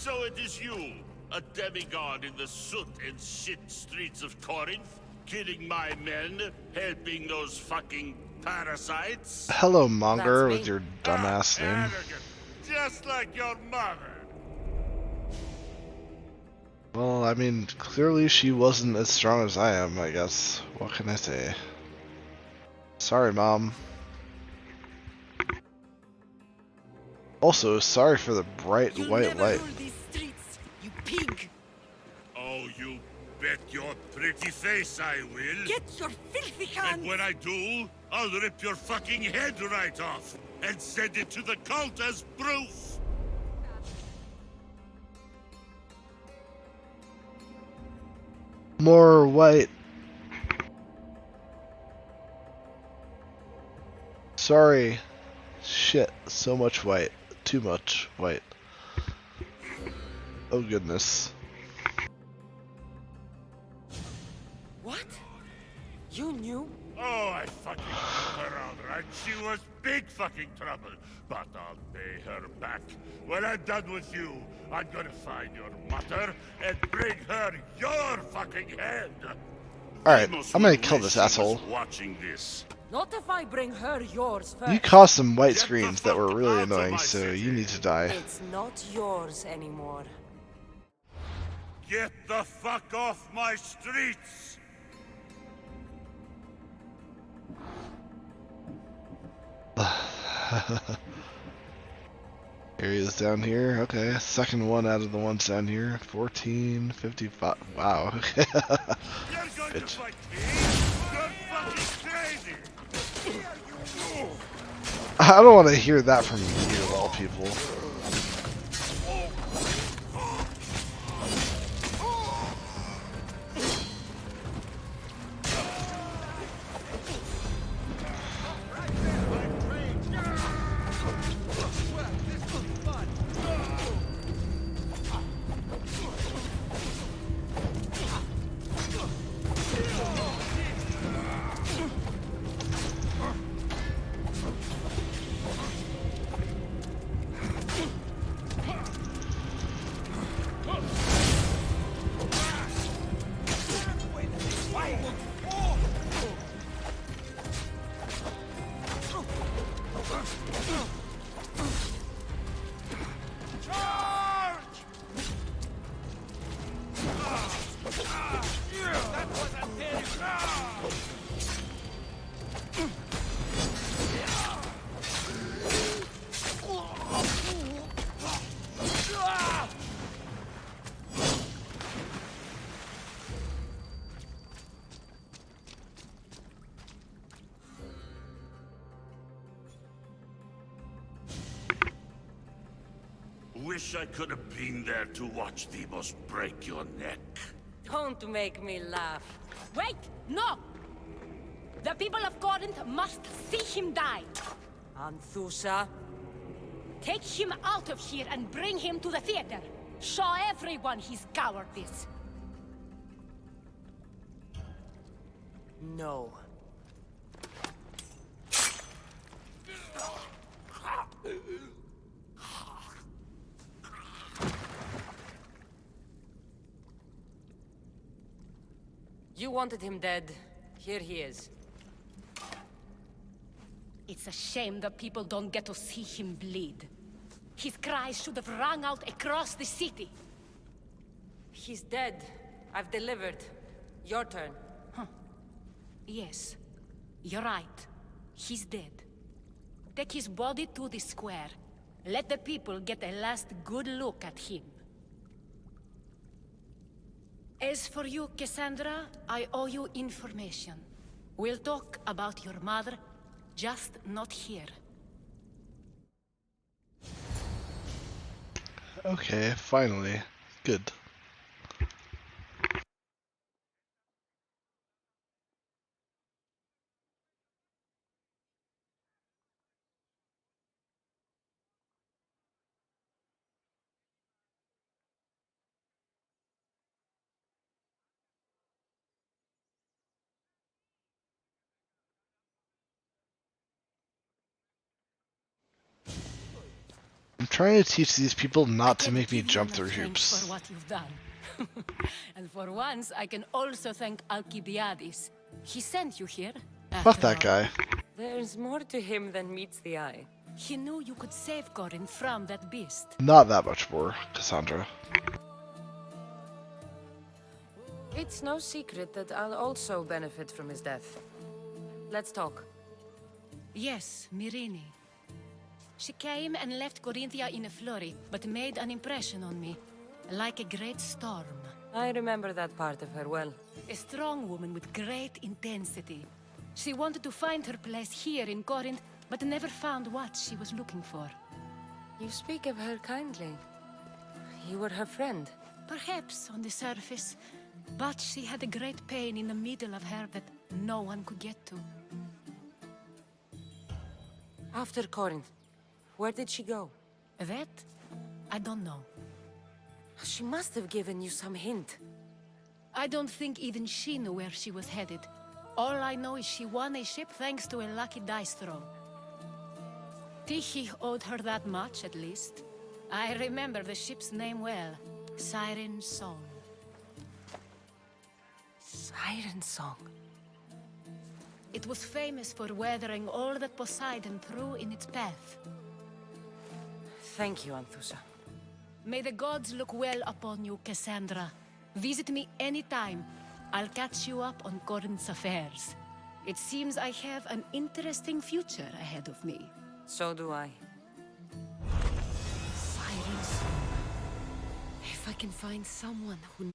So it is you, a demigod in the soot and shit streets of Corinth, killing my men, helping those fucking parasites? Hello, Monger, with your dumbass name. Arrogant, just like your mother. Well, I mean, clearly she wasn't as strong as I am, I guess. What can I say? Sorry, Mom. Also, sorry for the bright white light. Rule these streets, you pig! Oh, you bet your pretty face I will. Get your filthy hands! And when I do, I'll rip your fucking head right off and send it to the cult as proof. More white. Sorry. Shit, so much white. Too much white. Oh goodness. What? You knew? Oh, I fucking took her out, right? She was big fucking trouble. But I'll pay her back. When I'm done with you, I'm gonna find your mother and bring her your fucking head. Alright, I'm gonna kill this asshole. Watching this. Not if I bring her yours first. You caused some white screens that were really annoying, so you need to die. It's not yours anymore. Get the fuck off my streets! Areas down here, okay. Second one out of the ones down here. 1455. Wow, okay. Bitch. I don't want to hear that from you, of all people. Wish I could have been there to watch Demos break your neck. Don't make me laugh. Wait! No! The people of Corinth must see him die. Anthusa, take him out of here and bring him to the theater. Show everyone his cowardice. No. You wanted him dead. Here he is. It's a shame that people don't get to see him bleed. His cries should have rung out across the city. He's dead. I've delivered. Your turn. Huh. Yes. You're right. He's dead. Take his body to the square. Let the people get a last good look at him. As for you, Cassandra, I owe you information. We'll talk about your mother, just not here. Okay, finally. Good. I'm trying to teach these people not to can't make me give you jump enough through thanks hoops. for what you've done. And for once, I can also thank Alcibiades. He sent you here. Fuck After that all. guy. There's more to him than meets the eye. He knew you could save Corinth from that beast. Not that much more, Cassandra. It's no secret that I'll also benefit from his death. Let's talk. Yes, Myrine. She came and left Corinthia in a flurry, but made an impression on me. Like a great storm. I remember that part of her well. A strong woman with great intensity. She wanted to find her place here in Corinth, but never found what she was looking for. You speak of her kindly. You were her friend. Perhaps on the surface, but she had a great pain in the middle of her that no one could get to. After Corinth, where did she go? That? I don't know. She must have given you some hint. I don't think even she knew where she was headed. All I know is she won a ship thanks to a lucky dice throw. Tyche owed her that much, at least. I remember the ship's name well. Siren Song. Siren Song. It was famous for weathering all that Poseidon threw in its path. Thank you, Anthusa. May the gods look well upon you, Cassandra. Visit me anytime. I'll catch you up on Corinth's affairs. It seems I have an interesting future ahead of me. So do I. Siren Song. If I can find someone who...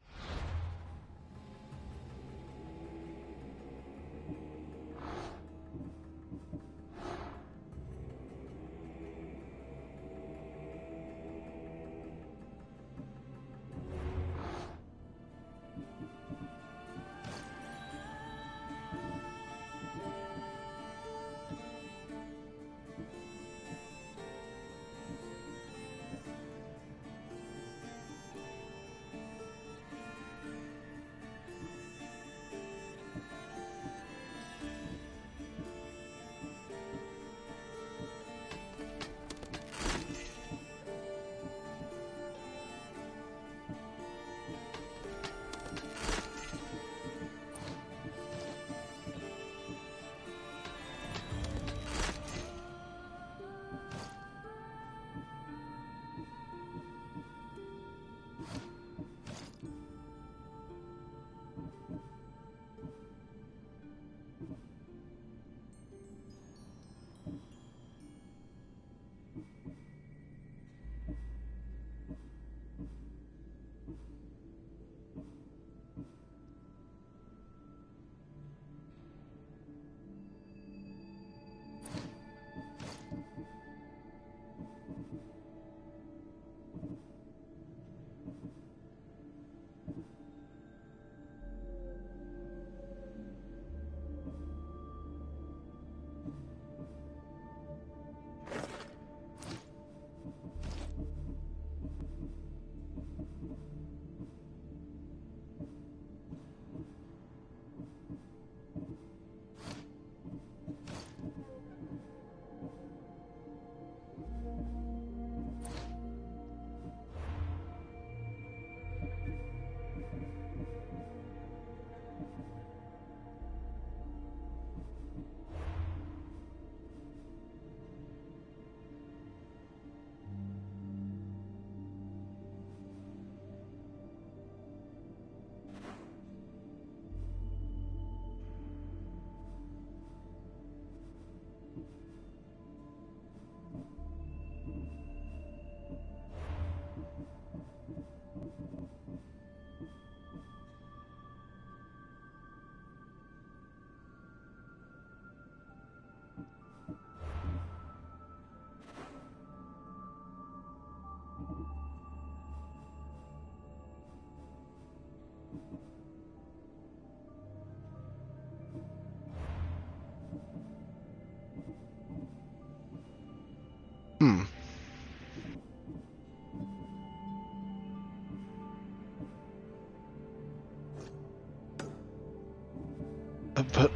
But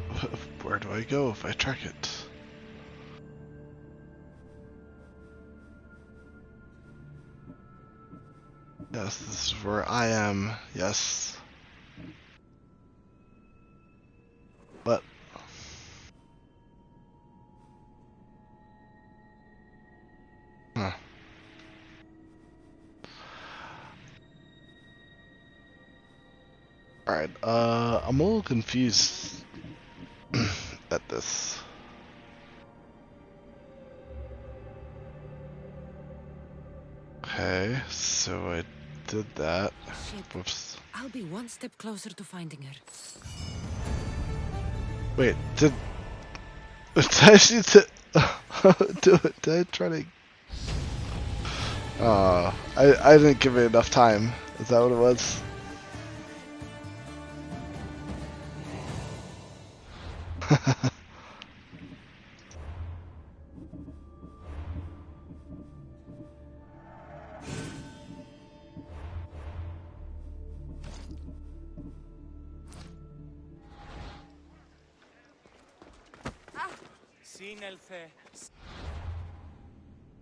where do I go if I track it? Yes, this is where I am. Yes. But huh. Alright, I'm a little confused at this. Okay, so I did that. Shit. Whoops. I'll be one step closer to finding her. Wait, did I actually did I try to I didn't give it enough time. Is that what it was?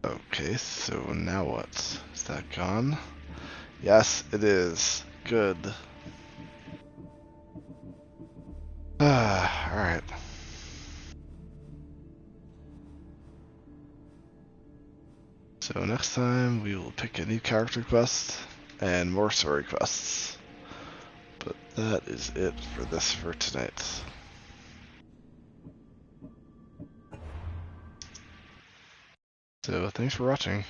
Okay, so now what? Is that gone? Yes, it is. Good. Alright. So next time we will pick a new character quest and more story quests. But that is it for tonight. So thanks for watching.